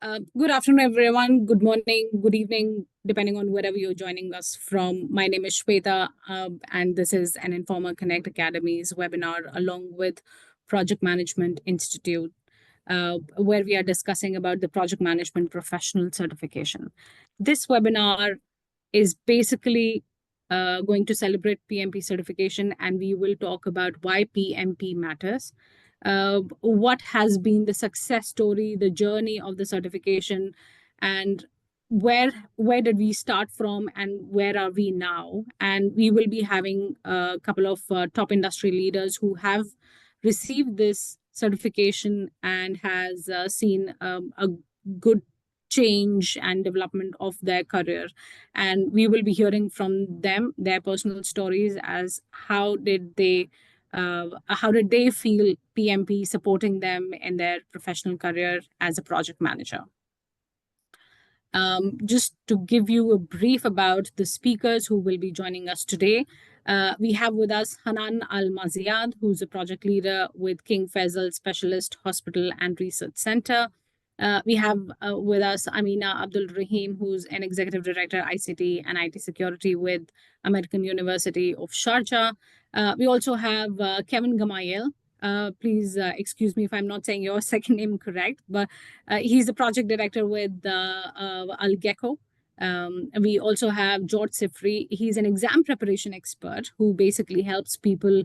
Good afternoon, everyone. Good morning, good evening, depending on wherever you're joining us from. My name is Shweta, and this is an Informa Connect Academy's webinar along with Project Management Institute, where we are discussing about the Project Management Professional Certification. This webinar is basically going to celebrate PMP certification, and we will talk about why PMP matters. What has been the success story, the journey of the certification, and where did we start from and where are we now? And we will be having a couple of top industry leaders who have received this certification and has seen a good change and development of their career. And we will be hearing from them their personal stories as how did they feel PMP supporting them in their professional career as a project manager. Just to give you a brief about the speakers who will be joining us today, we have with us Hanan Al-Maziyad, who's a project leader with King Faisal Specialist Hospital and Research Center. We have with us Amina Abdul Rahim, who's an executive director, ICT and IT security with American University of Sharjah. We also have Kevin Gamayel. Please excuse me if I'm not saying your second name correct, but he's the project director with Al Gecko. We also have George Sifri. He's an exam preparation expert who basically helps people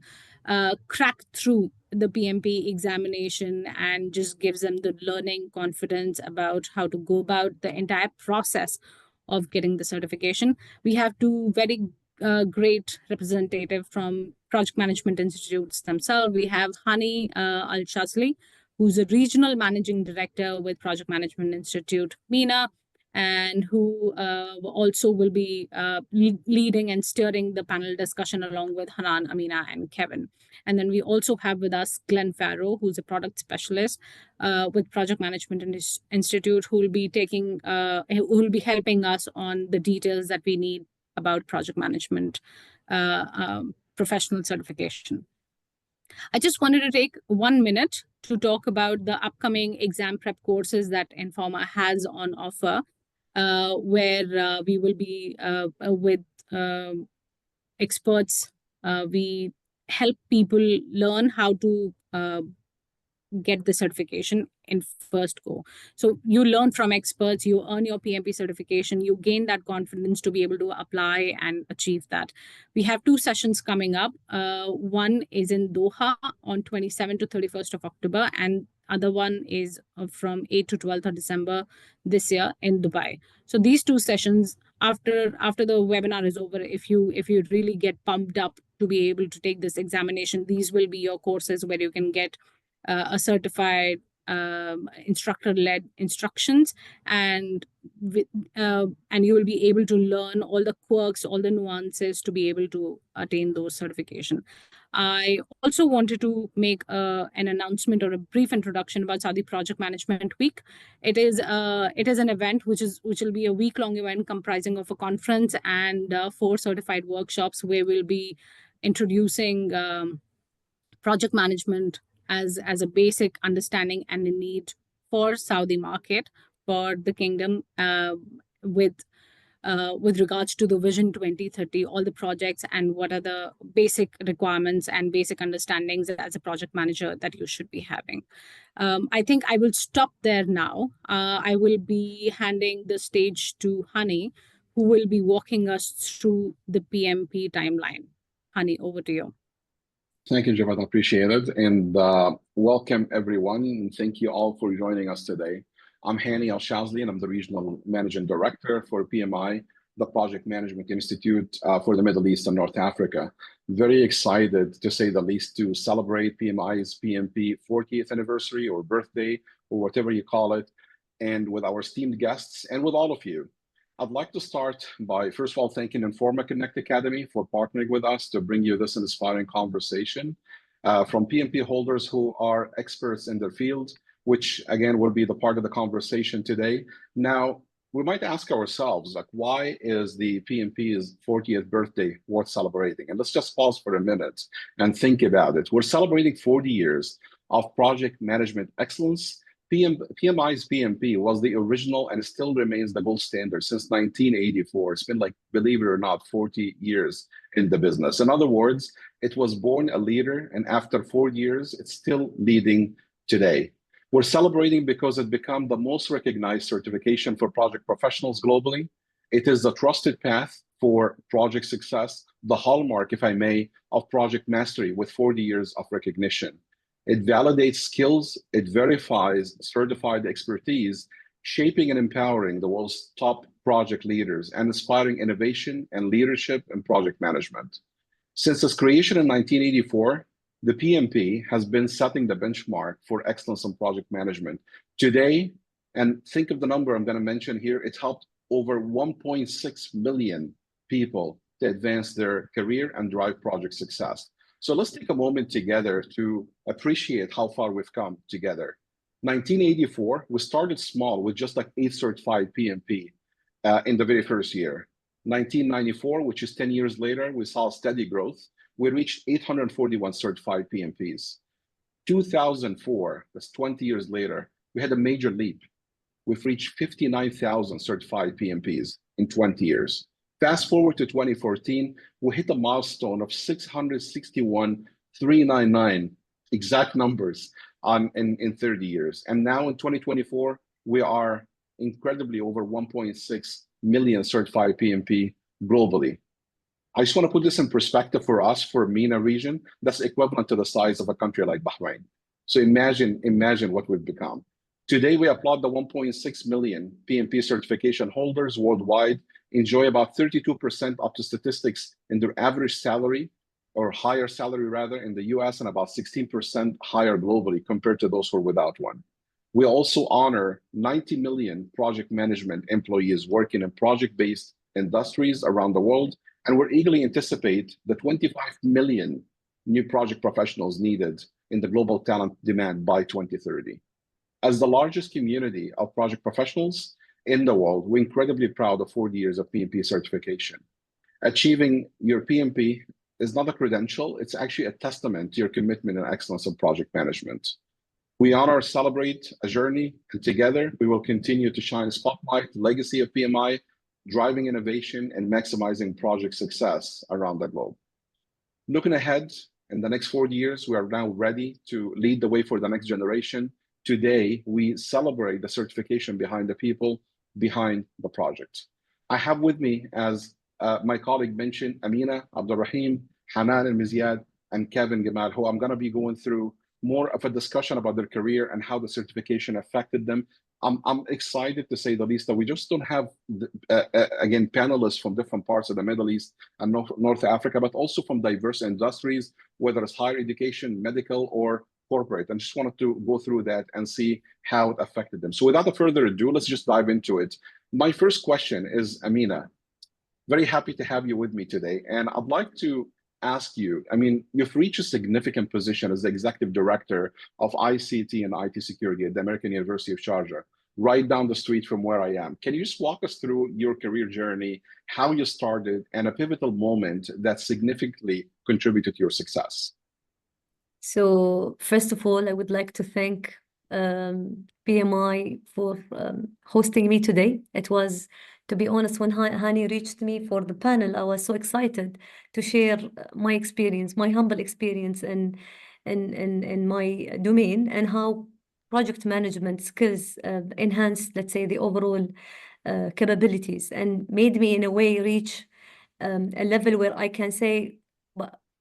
crack through the PMP examination and just gives them the learning confidence about how to go about the entire process of getting the certification. We have two very great representative from Project Management Institutes themselves. We have Hani Al-Shazli, who's a regional managing director with Project Management Institute MENA, and who also will be leading and steering the panel discussion along with Hanan, Amina, and Kevin. And then we also have with us Glenn Farrow, who's a product specialist with Project Management Institute, who will be helping us on the details that we need about project management professional certification. I just wanted to take 1 minute to talk about the upcoming exam prep courses that Informa has on offer, where we will be with experts. We help people learn how to get the certification in first go. So you learn from experts, you earn your PMP certification, you gain that confidence to be able to apply and achieve that. We have 2 sessions coming up. One is in Doha on 27th to 31st of October, and other one is from 8th to 12th of December this year in Dubai. So these 2 sessions, after the webinar is over, if you really get pumped up to be able to take this examination, these will be your courses where you can get a certified instructor-led instructions, and you will be able to learn all the quirks, all the nuances to be able to attain those certification. I also wanted to make an announcement or a brief introduction about Saudi Project Management Week. It is an event which will be a week-long event comprising of a conference and 4 certified workshops where we'll be introducing project management as a basic understanding and a need for Saudi market, for the kingdom, with regards to the Vision 2030, all the projects and what are the basic requirements and basic understandings as a project manager that you should be having. I think I will stop there now. I will be handing the stage to Hani, who will be walking us through the PMP timeline. Hani, over to you. Thank you, Javad. I appreciate it. And welcome, everyone. And thank you all for joining us today. I'm Hani Al-Shazli, and I'm the Regional Managing Director for PMI, the Project Management Institute for the Middle East and North Africa. Very excited, to say the least, to celebrate PMI's PMP 40th anniversary or birthday, or whatever you call it, and with our esteemed guests and with all of you. I'd like to start by, first of all, thanking Informa Connect Academy for partnering with us to bring you this inspiring conversation from PMP holders who are experts in their field, which again will be the part of the conversation today. Now, we might ask ourselves, like, why is the PMP's 40th birthday worth celebrating? And let's just pause for a minute and think about it. We're celebrating 40 years of project management excellence PMI's PMP was the original and still remains the gold standard since 1984. It's been like, believe it or not, 40 years in the business. In other words, it was born a leader, and after 4 years, it's still leading today. We're celebrating because it became the most recognized certification for project professionals globally. It is the trusted path for project success, the hallmark, if I may, of project mastery with 40 years of recognition. It validates skills, it verifies certified expertise, shaping and empowering the world's top project leaders and inspiring innovation and leadership in project management. Since its creation in 1984, the PMP has been setting the benchmark for excellence in project management. Today, and think of the number I'm going to mention here, it's helped over 1.6 million people to advance their career and drive project success. So let's take a moment together to appreciate how far we've come together. 1984, we started small with just like 8 certified PMP in the very first year. 1994, which is 10 years later, we saw steady growth. We reached 841 certified PMPs. 2004, that's 20 years later, we had a major leap. We've reached 59,000 certified PMPs in 20 years. Fast forward to 2014, we hit a milestone of 661,399, exact numbers in 30 years. And now in 2024, we are incredibly over 1.6 million certified PMP globally. I just want to put this in perspective for us, for MENA region, that's equivalent to the size of a country like Bahrain. So imagine what we've become. Today, we applaud the 1.6 million PMP certification holders worldwide enjoy about 32% up to statistics in their average salary, or higher salary rather, in the US, and about 16% higher globally compared to those who are without one. We also honor 90 million project management employees working in project-based industries around the world, and we're eagerly anticipate the 25 million new project professionals needed in the global talent demand by 2030. As the largest community of project professionals in the world, we're incredibly proud of 40 years of PMP certification. Achieving your PMP is not a credential, it's actually a testament to your commitment and excellence in project management. We honor, celebrate a journey, and together we will continue to shine a spotlight, the legacy of PMI, driving innovation and maximizing project success around the globe. Looking ahead, in the next 40 years, we are now ready to lead the way for the next generation. Today, we celebrate the certification behind the people, behind the project. I have with me, as my colleague mentioned, Amina, Abdulrahim, Hanan Al-Mizyad, and Kevin Gamal, who I'm going to be going through more of a discussion about their career and how the certification affected them. I'm excited, to say the least, that we just don't have, again, panelists from different parts of the Middle East and North Africa, but also from diverse industries, whether it's higher education, medical, or corporate. I just wanted to go through that and see how it affected them. So without further ado, let's just dive into it. My first question is, Amina, very happy to have you with me today. And I'd like to ask you, I mean, you've reached a significant position as the executive director of ICT and IT security at the American University of Sharjah, right down the street from where I am. Can you just walk us through your career journey, how you started, and a pivotal moment that significantly contributed to your success? So first of all, I would like to thank PMI for hosting me today. It was, to be honest, when Hani reached me for the panel, I was so excited to share my experience, my humble experience in my domain, and how project management skills enhanced, let's say, the overall capabilities, and made me in a way reach a level where I can say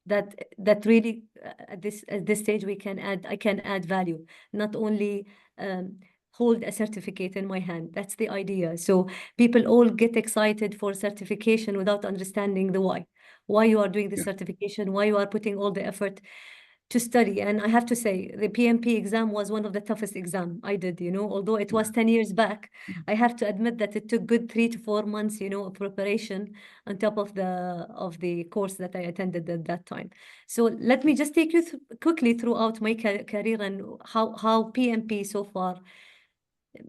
that really at this stage I can add value, not only hold a certificate in my hand. That's the idea. So people all get excited for certification without understanding the why you are doing the certification, why you are putting all the effort to study. And I have to say, the PMP exam was one of the toughest exams I did, although it was 10 years back. I have to admit that it took good 3 to 4 months, of preparation on top of the course that I attended at that time. So let me just take you quickly throughout my career and how PMP so far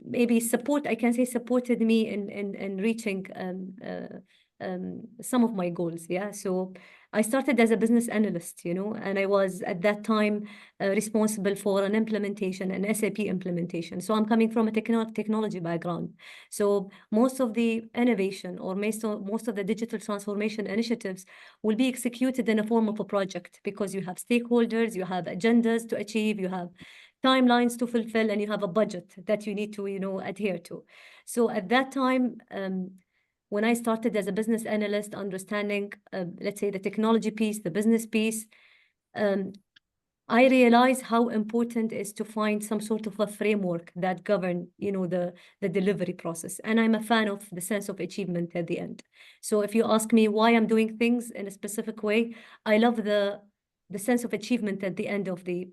maybe supported me in reaching some of my goals. Yeah. So I started as a business analyst, and I was at that time responsible for an implementation, an SAP implementation. So I'm coming from a technology background. So most of the innovation or most of the digital transformation initiatives will be executed in a form of a project, because you have stakeholders, you have agendas to achieve, you have timelines to fulfill, and you have a budget that you need to, adhere to. So at that time, when I started as a business analyst, understanding, let's say, the technology piece, the business piece, I realized how important it is to find some sort of a framework that govern, the delivery process. And I'm a fan of the sense of achievement at the end. So if you ask me why I'm doing things in a specific way, I love the sense of achievement at the end of the,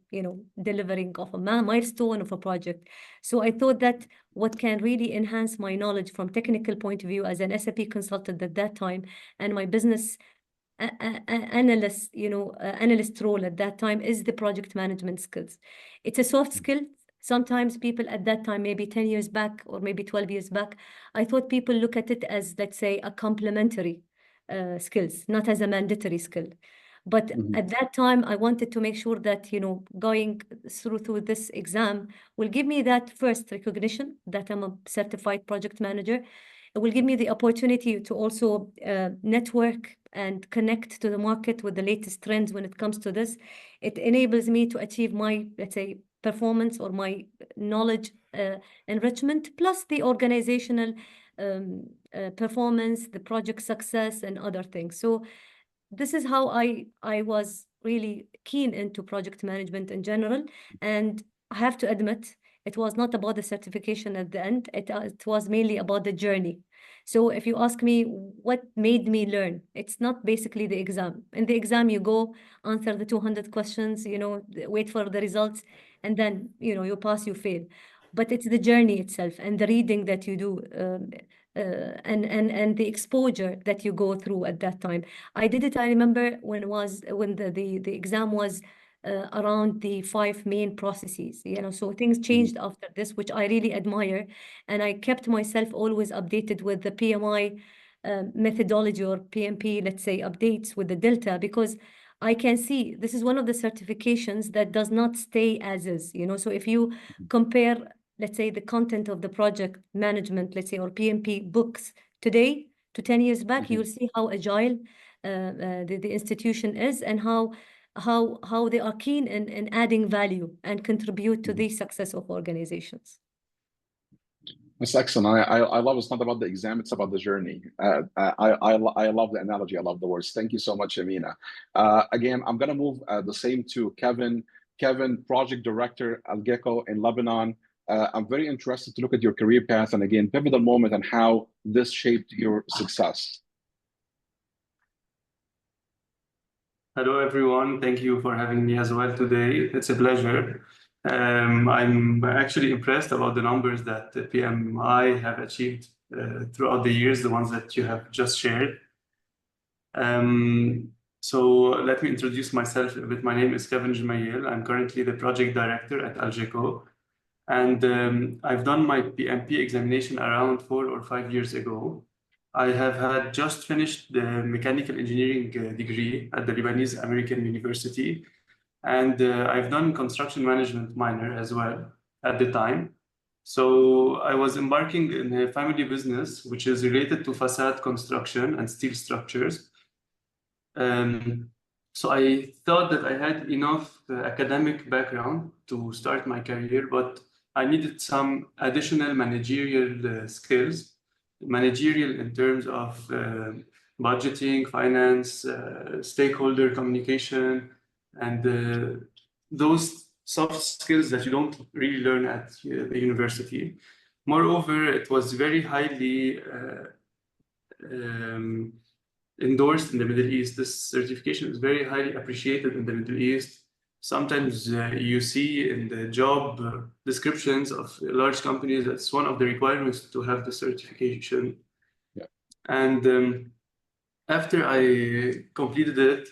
delivering of a milestone of a project. So I thought that what can really enhance my knowledge from technical point of view as an SAP consultant at that time, and my business analyst, analyst role at that time, is the project management skills. It's a soft skill. Sometimes people at that time, maybe 10 years back or maybe 12 years back, I thought people look at it as, let's say, a complementary skills, not as a mandatory skill. But at that time, I wanted to make sure that, going through this exam will give me that first recognition that I'm a certified project manager. It will give me the opportunity to also network and connect to the market with the latest trends when it comes to this. It enables me to achieve my, let's say, performance or my knowledge enrichment, plus the organizational performance, the project success, and other things. So this is how I was really keen into project management in general. And I have to admit, it was not about the certification at the end. It was mainly about the journey. So if you ask me what made me learn, it's not basically the exam. In the exam, you go answer the 200 questions, wait for the results, and then, you pass, you fail. But it's the journey itself and the reading that you do, and the exposure that you go through at that time. I remember when the exam was around the 5 main processes, so things changed after this, which I really admire. And I kept myself always updated with the PMI methodology, or PMP, let's say, updates with the Delta, because I can see this is one of the certifications that does not stay as is, so if you compare, let's say, the content of the project management, let's say, or PMP books today to 10 years back, you'll see how agile the institution is, and how they are keen in adding value and contribute to the success of organizations. That's excellent. I love it's not about the exam, it's about the journey. I love the analogy. I love the words. Thank you so much, Amina. Again, I'm going to move the same to Kevin. Kevin, project director Al Gecko in Lebanon. I'm very interested to look at your career path and, again, pivotal moment and how this shaped your success. Hello, everyone. Thank you for having me as well today. It's a pleasure. I'm actually impressed about the numbers that the PMI have achieved throughout the years, the ones that you have just shared. So let me introduce myself a bit. My name is Kevin Jumayel. I'm currently the project director at Al Gecko. And I've done my PMP examination around 4 or 5 years ago. I have had just finished the mechanical engineering degree at the Lebanese American University. And I've done construction management minor as well at the time. So I was embarking in a family business, which is related to facade construction and steel structures. So I thought that I had enough academic background to start my career, but I needed some additional managerial skills, managerial in terms of budgeting, finance, stakeholder communication, and those soft skills that you don't really learn at the university. Moreover, it was very highly endorsed in the Middle East. This certification is very highly appreciated in the Middle East. Sometimes you see in the job descriptions of large companies, that's one of the requirements to have the certification. Yeah. And after I completed it,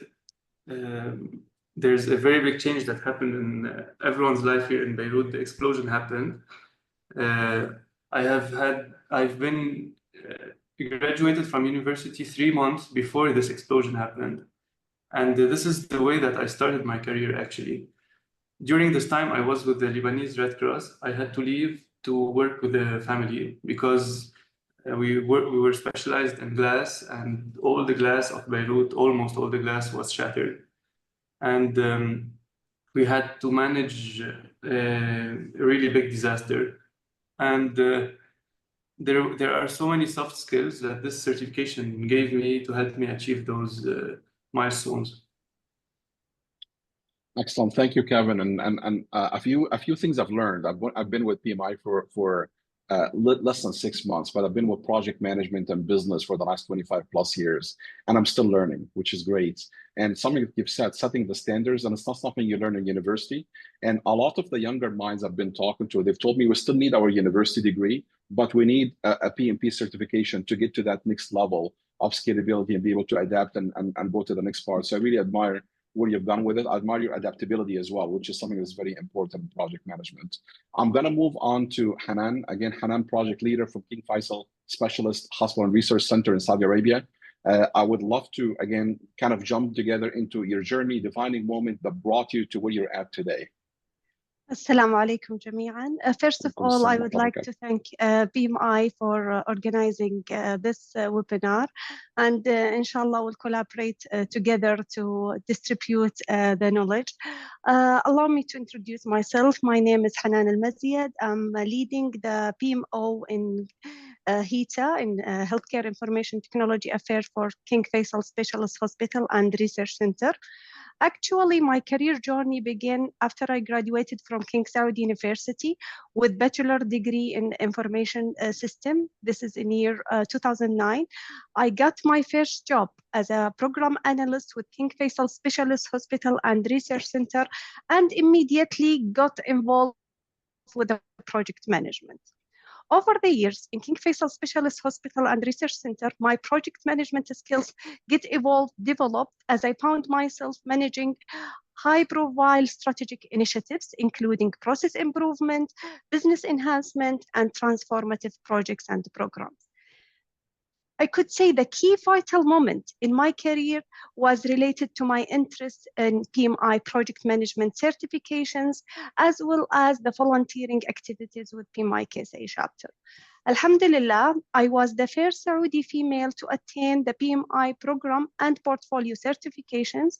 there's a very big change that happened in everyone's life here in Beirut. The explosion happened. I've been graduated from university 3 months before this explosion happened. And this is the way that I started my career, actually. During this time, I was with the Lebanese Red Cross. I had to leave to work with the family because we were specialized in glass, and all the glass of Beirut, almost all the glass was shattered. And we had to manage a really big disaster. And there are so many soft skills that this certification gave me to help me achieve those milestones. Excellent, thank you, Kevin. And a few things I've learned. I've been with PMI for less than 6 months, but I've been with project management and business for the last 25 plus years, and I'm still learning, which is great. And something that you've said, setting the standards, and it's not something you learn in university. And a lot of the younger minds I've been talking to, they've told me we still need our university degree, but we need a PMP certification to get to that next level of scalability and be able to adapt and go to the next part. So I really admire what you've done with it. I admire your adaptability as well, which is something that's very important in project management. I'm going to move on to Hanan. Again, Hanan, project leader from King Faisal Specialist Hospital and Research Center in Saudi Arabia. I would love to, again, kind of jump together into your journey, defining moment that brought you to where you're at today. Assalamu alaikum jami'an. First of all, I would like to thank PMI for organizing this webinar, and inshallah we'll collaborate together to distribute the knowledge. Allow me to introduce myself. My name is Hanan Al-Maziyad. I'm leading the PMO in HITA, in Healthcare Information Technology Affairs for King Faisal Specialist Hospital and Research Center. Actually, my career journey began after I graduated from King Saud University with bachelor degree in information system. This is in year 2009. I got my first job as a program analyst with King Faisal Specialist Hospital and Research Center, and immediately got involved with the project management. Over the years, in King Faisal Specialist Hospital and Research Center, my project management skills developed as I found myself managing high-profile strategic initiatives, including process improvement, business enhancement, and transformative projects and programs. I could say the key vital moment in my career was related to my interest in PMI project management certifications, as well as the volunteering activities with PMI KSA chapter. Alhamdulillah, I was the first Saudi female to attain the PMI program and portfolio certifications,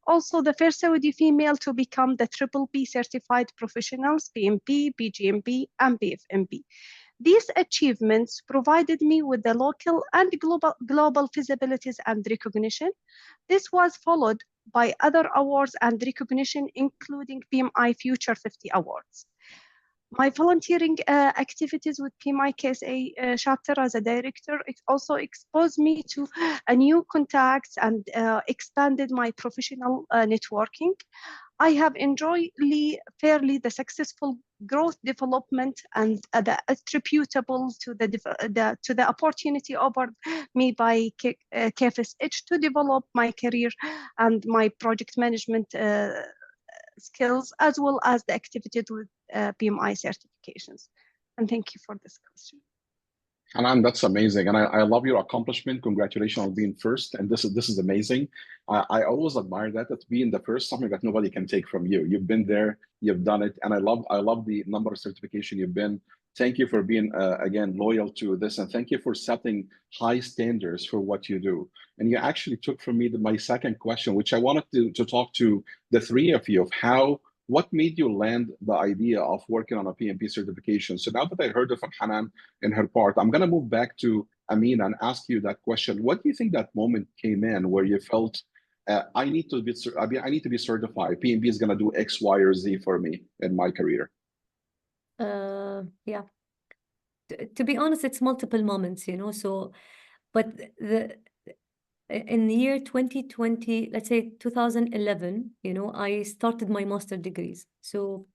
also the first Saudi female to become the PPP certified professionals, PMP, PGMP, and PFMP. These achievements provided me with the local and global visibilities and recognition. This was followed by other awards and recognition, including PMI Future 50 Awards. My volunteering activities with PMI KSA chapter as a director also exposed me to new contacts and expanded my professional networking. I have enjoyed fairly the successful growth development and the attributable to the opportunity offered me by KFSH to develop my career and my project management skills, as well as the activities with PMI certifications. And thank you for this question. Hanan, that's amazing, and I love your accomplishment. Congratulations on being first, and this is amazing. I always admire that being the first, something that nobody can take from you. You've been there, you've done it, and I love the number of certification you've been. Thank you for being again loyal to this, and thank you for setting high standards for what you do. And you actually took from me my second question, which I wanted to talk to the three of you of what made you land the idea of working on a PMP certification? So now that I heard it from Hanan in her part, I'm going to move back to Amina and ask you that question. What do you think that moment came in where you felt, I need to be certified. PMP is going to do X, Y, or Z for me in my career? Yeah. To be honest, it's multiple moments, so, but in the year 2020, let's say 2011, I started my master degrees. So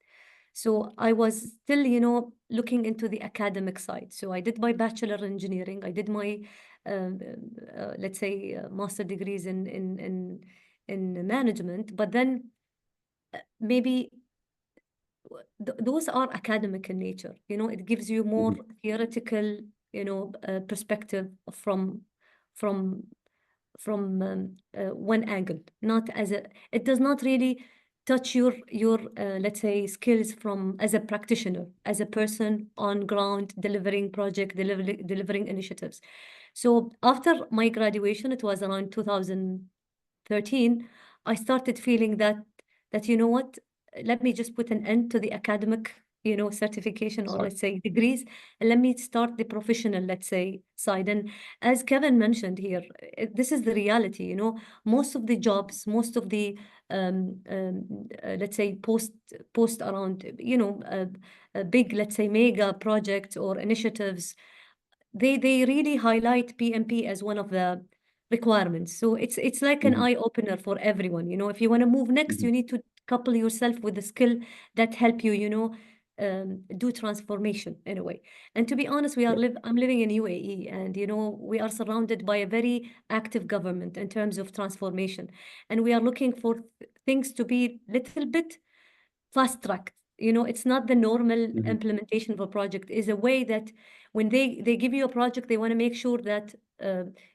I was still, looking into the academic side. So I did my bachelor in engineering. I did my, let's say, master degrees in management. But then maybe those are academic in nature. It gives you more theoretical perspective from one angle, not as a, it does not really touch your let's say skills from as a practitioner, as a person on ground delivering delivering initiatives. So after my graduation, it was around 2013, I started feeling that you know what, let me just put an end to the academic certification, or let's say degrees, and let me start the professional, let's say, side. And as Kevin mentioned here, this is the reality. Most of the jobs, most of the let's say post around a big, let's say, mega projects or initiatives, they really highlight PMP as one of the requirements. So it's like an eye opener for everyone. If you want to move next, you need to couple yourself with a skill that help you do transformation in a way. And to be honest, I'm living in UAE, and we are surrounded by a very active government in terms of transformation, and we are looking for things to be little bit fast tracked. It's not the normal implementation of a project. Is a way that when they give you a project, they want to make sure that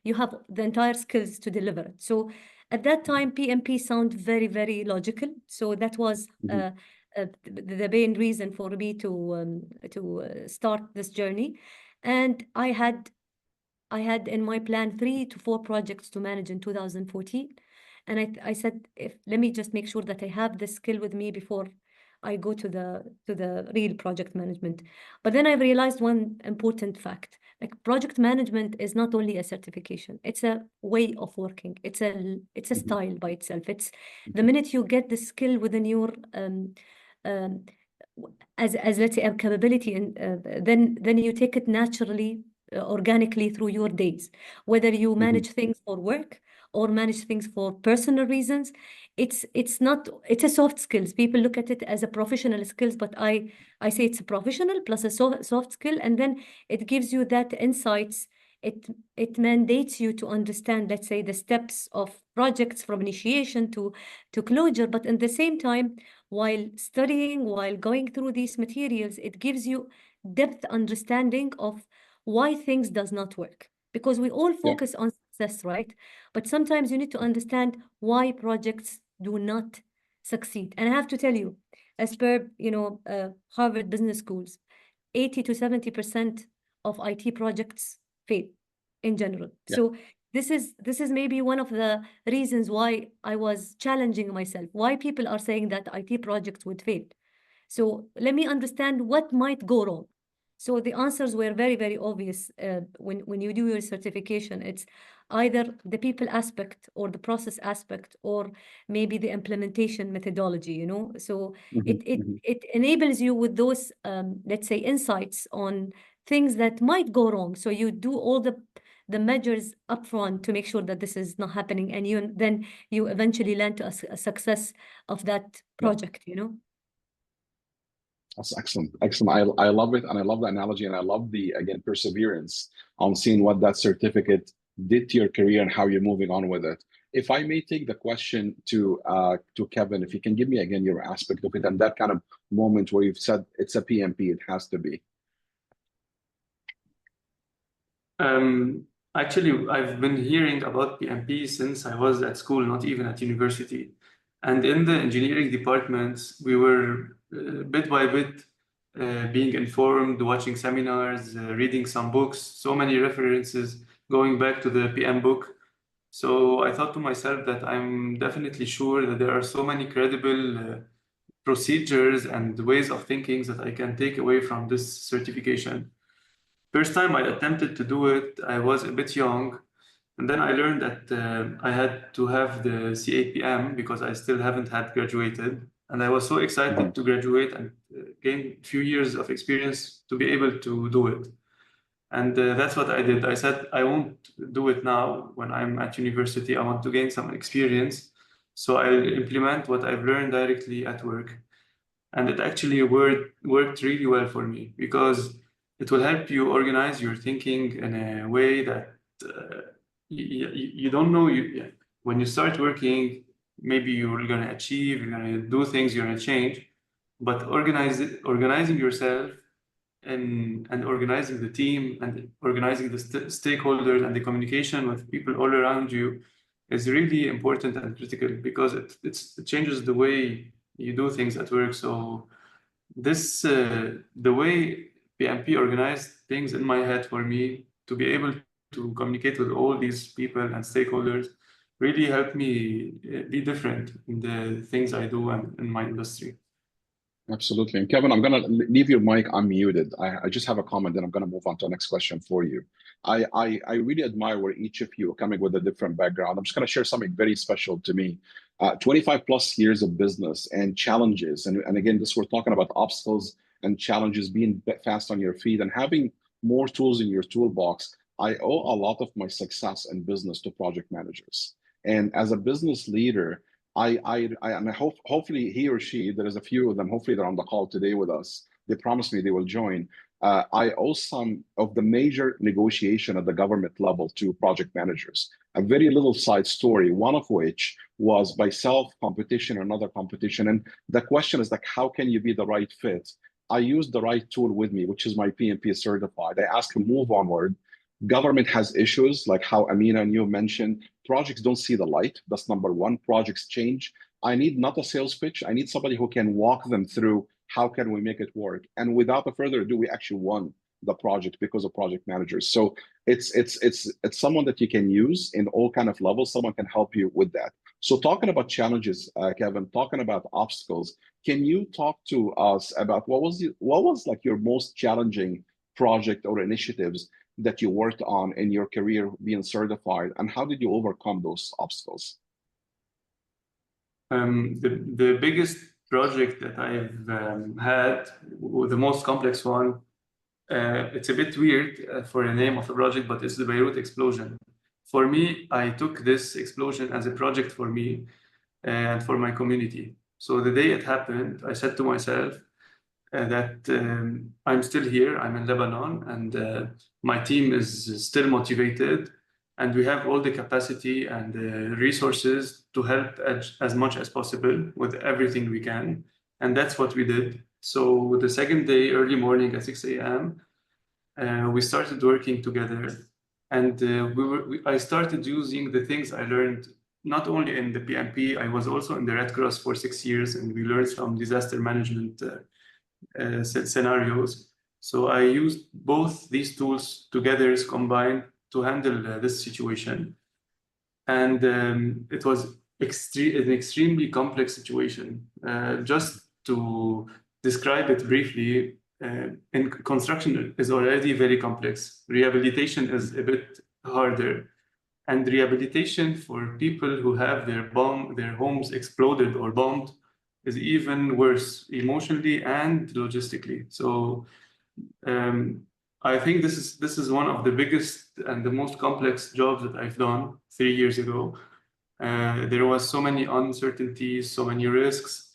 you have the entire skills to deliver it. So at that time, PMP sound very, very logical. So that was the main reason for me to start this journey. And I had in my plan 3 to 4 projects to manage in 2014. And I said, let me just make sure that I have the skill with me before I go to the real project management. But then I realized one important fact: like, project management is not only a certification; it's a way of working. It's a style by itself. It's the minute you get the skill within your as let's say a capability, and then you take it naturally, organically through your days, whether you manage things for work or manage things for personal reasons. It's a soft skills. People look at it as a professional skills, but I say it's a professional plus a soft skill, and then it gives you that insights. It mandates you to understand, let's say, the steps of projects from initiation to closure. But at the same time, while studying, while going through these materials, it gives you depth understanding of why things does not work, because we all focus on success, right? But sometimes you need to understand why projects do not succeed. And I have to tell you, as per Harvard Business Schools, 80 to 70% of IT projects fail in general. So this is maybe one of the reasons why I was challenging myself, why people are saying that IT projects would fail. So let me understand what might go wrong. So the answers were very, very obvious. When you do your certification, it's either the people aspect or the process aspect, or maybe the implementation methodology, So it enables you with those, let's say, insights on things that might go wrong. So you do all the measures upfront to make sure that this is not happening, and then you eventually land to a success of that project, That's excellent. Excellent. I love it. And I love the analogy. And I love the, again, perseverance on seeing what that certificate did to your career and how you're moving on with it. If I may take the question to Kevin, if you can give me again your aspect of it and that kind of moment where you've said it's a PMP, it has to be. Actually, I've been hearing about PMP since I was at school, not even at university. And in the engineering departments, we were bit by bit being informed, watching seminars, reading some books, so many references going back to the PM book. So I thought to myself that I'm definitely sure that there are so many credible procedures and ways of thinking that I can take away from this certification. First time I attempted to do it, I was a bit young. And then I learned that I had to have the CAPM because I still haven't had graduated. And I was so excited to graduate and gain a few years of experience to be able to do it. And that's what I did. I said, I won't do it now when I'm at university. I want to gain some experience. So I'll implement what I've learned directly at work. And it actually worked really well for me, because it will help you organize your thinking in a way that you don't know. When you start working, maybe you're going to achieve, you're going to do things, you're going to change. But organizing yourself and organizing the team and organizing the stakeholders and the communication with people all around you is really important and critical, because it changes the way you do things at work. So this the way PMP organized things in my head for me to be able to communicate with all these people and stakeholders really helped me be different in the things I do and in my industry. Absolutely. And Kevin, I'm going to leave your mic unmuted. I just have a comment, and I'm going to move on to the next question for you. I really admire where each of you are coming with a different background. I'm just going to share something very special to me. 25 plus years of business and challenges. And again, this we're talking about obstacles and challenges, being fast on your feet and having more tools in your toolbox. I owe a lot of my success in business to project managers. And as a business leader, and hopefully he or she, there is a few of them, hopefully they're on the call today with us. They promised me they will join. I owe some of the major negotiation at the government level to project managers. A very little side story, one of which was by self-competition or another competition. And the question is like, how can you be the right fit? I used the right tool with me, which is my PMP certified. I asked him, move onward. Government has issues like how Amina and you mentioned. Projects don't see the light. That's number one. Projects change. I need not a sales pitch. I need somebody who can walk them through how can we make it work. And without a further ado, we actually won the project because of project managers. So it's someone that you can use in all kind of levels. Someone can help you with that. So talking about challenges, Kevin, talking about obstacles, can you talk to us about what was like your most challenging project or initiatives that you worked on in your career being certified, and how did you overcome those obstacles? The biggest project that I've had, the most complex one, it's a bit weird for a name of a project, but it's the Beirut explosion. For me, I took this explosion as a project for me and for my community. So the day it happened, I said to myself, that I'm still here, I'm in Lebanon, and my team is still motivated, and we have all the capacity and the resources to help as much as possible with everything we can. And that's what we did. So the second day, early morning at 6 a.m., we started working together. And I started using the things I learned, not only in the PMP, I was also in the Red Cross for 6 years, and we learned some disaster management scenarios. So I used both these tools together combined to handle this situation. And it was an extremely complex situation. Just to describe it briefly, in construction is already very complex. Rehabilitation is a bit harder. And rehabilitation for people who have their homes exploded or bombed is even worse emotionally and logistically. So I think this is one of the biggest and the most complex jobs that I've done 3 years ago. There was so many uncertainties, so many risks.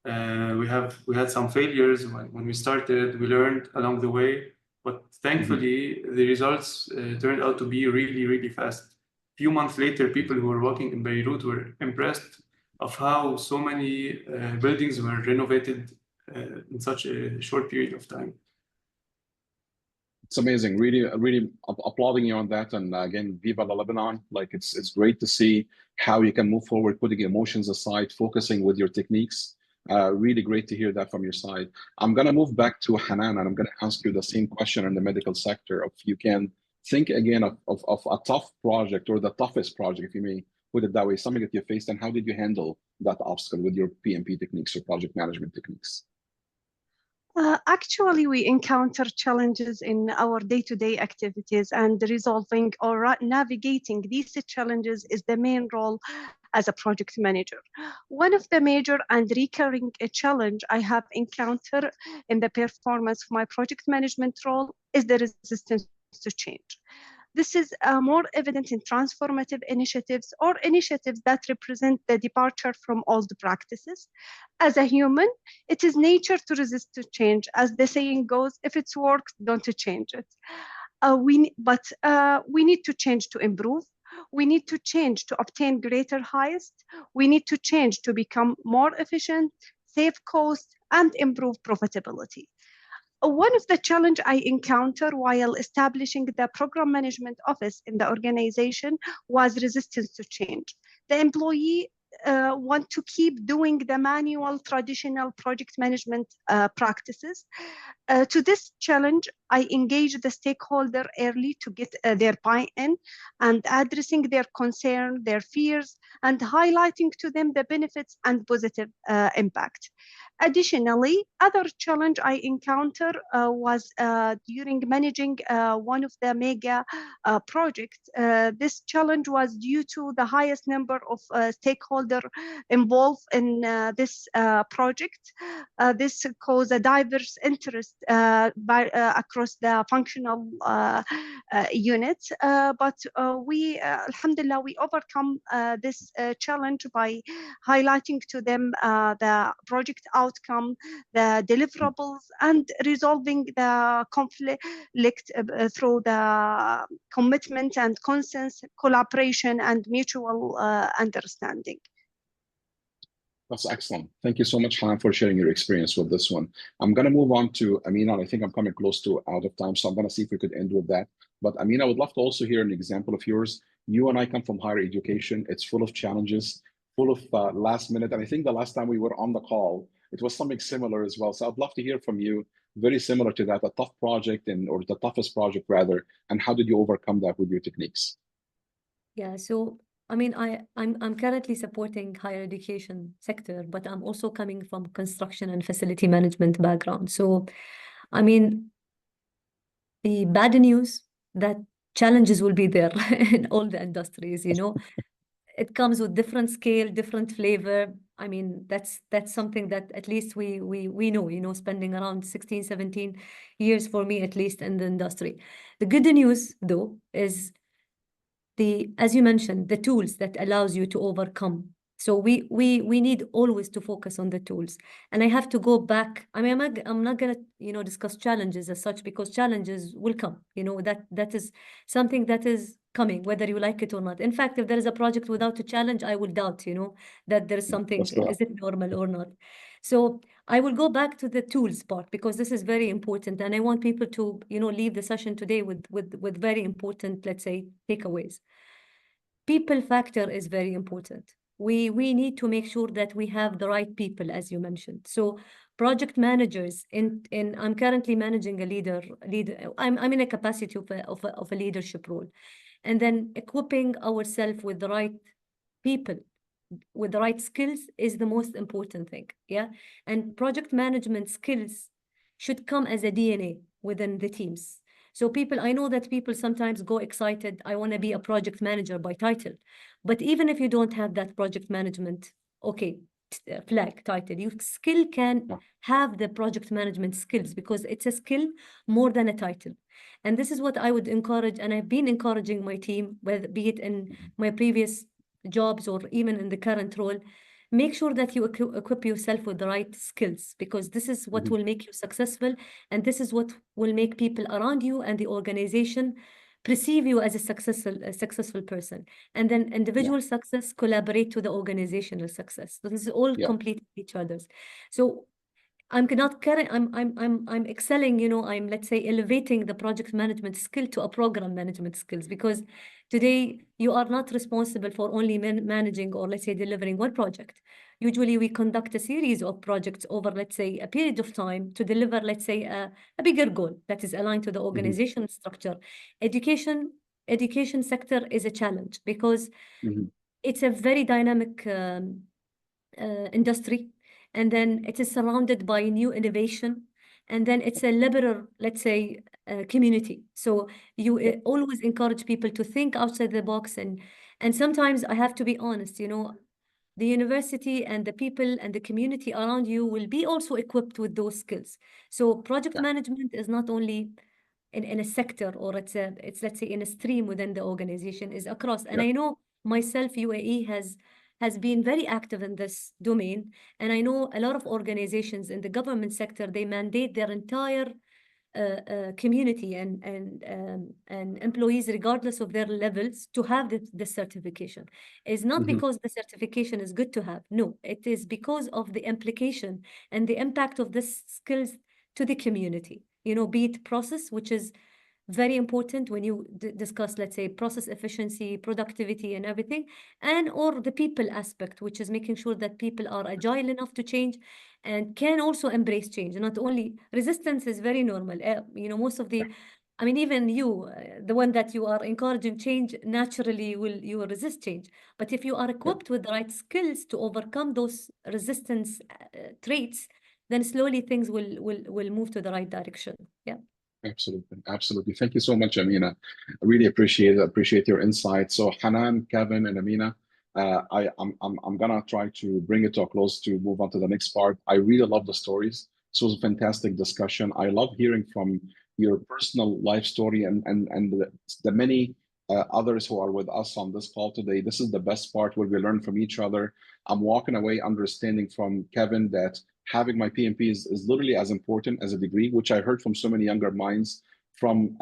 We had some failures when we started. We learned along the way, but thankfully the results turned out to be really, really fast. A few months later, people who were working in Beirut were impressed of how so many buildings were renovated in such a short period of time. It's amazing. Really, really applauding you on that. And again, Viva la Lebanon. Like it's great to see how you can move forward, putting emotions aside, focusing with your techniques. Really great to hear that from your side. I'm going to move back to Hanan, and I'm going to ask you the same question in the medical sector. If you can think again of a tough project, or the toughest project, if you may put it that way, something that you faced, and how did you handle that obstacle with your PMP techniques or project management techniques? Actually, we encounter challenges in our day-to-day activities, and resolving or navigating these challenges is the main role as a project manager. One of the major and recurring challenge I have encountered in the performance of my project management role is the resistance to change. This is more evident in transformative initiatives or initiatives that represent the departure from old practices. As a human, it is nature to resist to change. As the saying goes, if it works, don't change it. We need to change to improve. We need to change to obtain greater heights. We need to change to become more efficient, save costs, and improve profitability. One of the challenge I encountered while establishing the program management office in the organization was resistance to change. The employee want to keep doing the manual traditional project management practices. To this challenge, I engaged the stakeholder early to get their buy-in and addressing their concern, their fears, and highlighting to them the benefits and positive impact. Additionally, other challenge I encountered was during managing one of the mega projects. This challenge was due to the highest number of stakeholders involved in this project. This caused a diverse interest across the functional units. But alhamdulillah, we overcome this challenge by highlighting to them the project outcome, the deliverables, and resolving the conflict through the commitment and consensus, collaboration, and mutual understanding. That's excellent. Thank you so much, Han, for sharing your experience with this one. I'm going to move on to Amina. I think I'm coming close to out of time, so I'm going to see if we could end with that. But Amina, I would love to also hear an example of yours. You and I come from higher education. It's full of challenges, full of last minute. And I think the last time we were on the call, it was something similar as well. So I'd love to hear from you, very similar to that, a tough project or the toughest project rather, and how did you overcome that with your techniques? Yeah, so I mean, I'm currently supporting higher education sector, but I'm also coming from construction and facility management background. So, I mean, the bad news that challenges will be there in all the industries, you know. It comes with different scale, different flavor. I mean, that's something that at least we know, you know, spending around 16, 17 years for me, at least in the industry. The good news, though, is as you mentioned, the tools that allows you to overcome. So we need always to focus on the tools. And I have to go back. I mean, I'm not gonna, you know, discuss challenges as such, because challenges will come. You know, that is something that is coming, whether you like it or not. In fact, if there is a project without a challenge, I will doubt, you know, that there is something, is it normal or not? So I will go back to the tools part, because this is very important. And I want people to, you know, leave the session today with very important, let's say, takeaways. People factor is very important. We need to make sure that we have the right people, as you mentioned. So project managers, I'm currently managing a leader. I'm in a capacity of a leadership role. And then equipping ourselves with the right people, with the right skills is the most important thing. Yeah. And project management skills should come as a DNA within the teams. So I know that people sometimes go excited, I want to be a project manager by title. But even if you don't have that project management, flag title, you still can have the project management skills, because it's a skill more than a title. And this is what I would encourage, and I've been encouraging my team, whether be it in my previous jobs or even in the current role. Make sure that you equip yourself with the right skills, because this is what will make you successful, and this is what will make people around you and the organization perceive you as a successful person. And then individual success collaborate to the organizational success. So this is all complete each other's. So I'm excelling, you know, I'm, let's say, elevating the project management skill to a program management skills, because today you are not responsible for only managing or, let's say, delivering one project. Usually we conduct a series of projects over, let's say, a period of time to deliver, let's say, a bigger goal that is aligned to the organizational structure. Education sector is a challenge, because it's a very dynamic industry. And then it is surrounded by new innovation. And then it's a liberal, let's say, community. So you always encourage people to think outside the box. And sometimes I have to be honest, you know, the university and the people and the community around you will be also equipped with those skills. So project management is not only in a sector, or it's let's say in a stream within the organization, is across. And I know myself, UAE has been very active in this domain. And I know a lot of organizations in the government sector, they mandate their entire community and employees, regardless of their levels, to have this certification. It's not because the certification is good to have. No, it is because of the implication and the impact of this skills to the community. beat process, which is very important when you discuss, let's say, process efficiency, productivity, and everything, and or the people aspect, which is making sure that people are agile enough to change and can also embrace change. Not only resistance is very normal. Most of the, I mean, even you, the one that you are encouraging change, naturally you will resist change. But if you are equipped with the right skills to overcome those resistance traits, then slowly things will move to the right direction. Yeah. Absolutely, absolutely. Thank you so much, Amina. I really appreciate it. Appreciate your insight. So Hanan, Kevin, and Amina, I'm gonna try to bring it to a close to move on to the next part. I really love the stories. This was a fantastic discussion. I love hearing from your personal life story and the many others who are with us on this call today. This is the best part where we learn from each other. I'm walking away understanding from Kevin that having my PMP is literally as important as a degree, which I heard from so many younger minds. From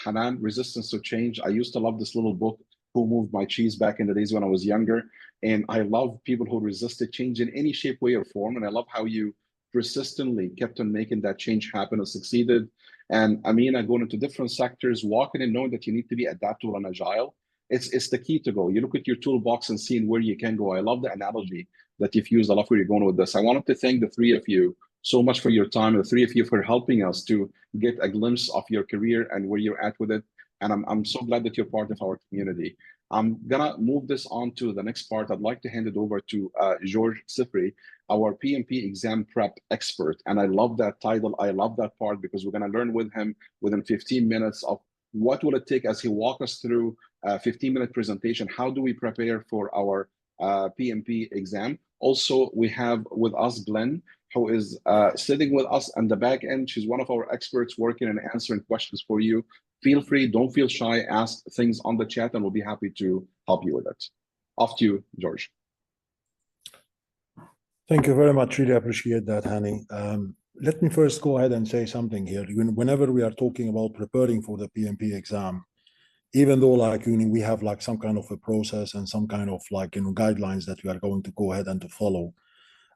Hanan, Resistance to Change. I used to love this little book, Who Moved My Cheese, back in the days when I was younger. And I love people who resisted change in any shape, way, or form. And I love how you persistently kept on making that change happen and succeeded. And Amina, going into different sectors, walking and knowing that you need to be adaptable and agile. It's the key to go. You look at your toolbox and seeing where you can go. I love the analogy that you've used. I love where you're going with this. I wanted to thank the three of you so much for your time, and the three of you for helping us to get a glimpse of your career and where you're at with it. And I'm so glad that you're part of our community. I'm gonna move this on to the next part. I'd like to hand it over to George Sifri, our PMP exam prep expert. And I love that title. I love that part because we're gonna learn with him within 15 minutes of what will it take as he walks us through a 15-minute presentation. How do we prepare for our PMP exam? Also, we have with us Glenn, who is sitting with us on the back end. She's one of our experts working and answering questions for you. Feel free, don't feel shy, ask things on the chat and we'll be happy to help you with it. Off to you, George. Thank you very much. Really appreciate that, Hani. Let me first go ahead and say something here. Whenever we are talking about preparing for the PMP exam, even though we have some kind of a process and some kind of guidelines that we are going to go ahead and to follow,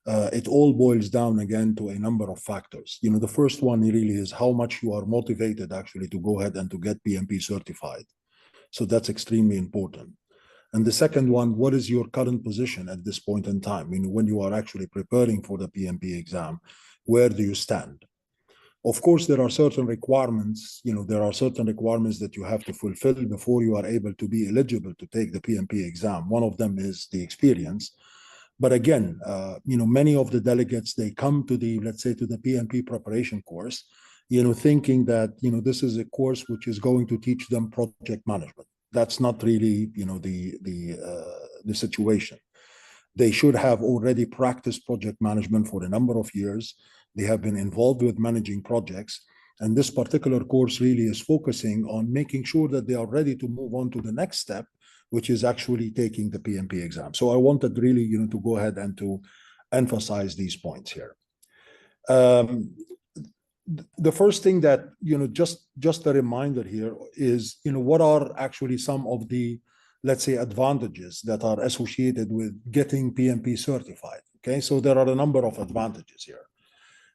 it all boils down again to a number of factors. The first one really is how much you are motivated actually to go ahead and to get PMP certified. So that's extremely important. And the second one, what is your current position at this point in time? When you are actually preparing for the PMP exam, where do you stand? Of course, there are certain requirements, that you have to fulfill before you are able to be eligible to take the PMP exam. One of them is the experience. But again, many of the delegates, they come to the PMP preparation course, thinking that, this is a course which is going to teach them project management. That's not really, the situation. They should have already practiced project management for a number of years. They have been involved with managing projects. And this particular course really is focusing on making sure that they are ready to move on to the next step, which is actually taking the PMP exam. So I wanted really, to go ahead and to emphasize these points here. The first thing that, just a reminder here is, what are actually some of the, let's say, advantages that are associated with getting PMP certified. Okay, so there are a number of advantages here.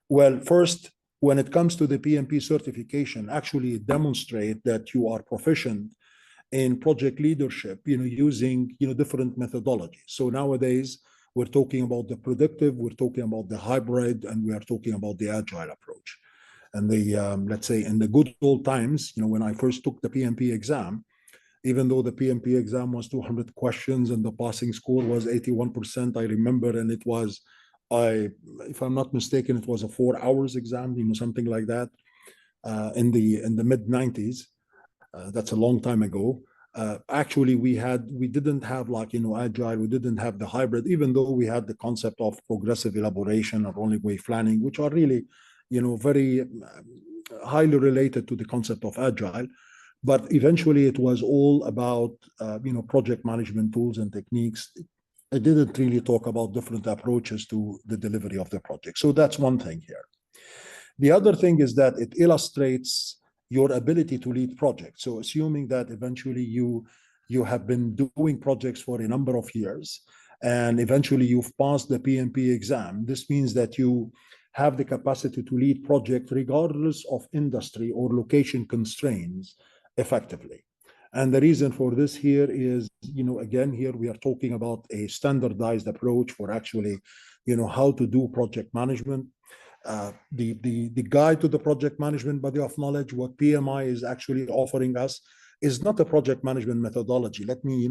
Well, first, when it comes to the PMP certification, actually demonstrate that you are proficient in project leadership, using, different methodologies. So nowadays, we're talking about the predictive, we're talking about the hybrid, and we are talking about the agile approach. And the, let's say, in the good old times, when I first took the PMP exam, even though the PMP exam was 200 questions and the passing score was 81%, I remember, and it was, if I'm not mistaken, it was a 4 hours exam, something like that, in the mid-90s. That's a long time ago. Actually, we didn't have agile, we didn't have the hybrid, even though we had the concept of progressive elaboration or rolling wave planning, which are really, very highly related to the concept of agile. But eventually it was all about, project management tools and techniques. I didn't really talk about different approaches to the delivery of the project. So that's one thing here. The other thing is that it illustrates your ability to lead projects. So assuming that eventually you have been doing projects for a number of years and eventually you've passed the PMP exam, this means that you have the capacity to lead projects regardless of industry or location constraints effectively. And the reason for this here is, again, here we are talking about a standardized approach for actually, how to do project management. The guide to the project management body of knowledge, what PMI is actually offering us, is not a project management methodology. Let me,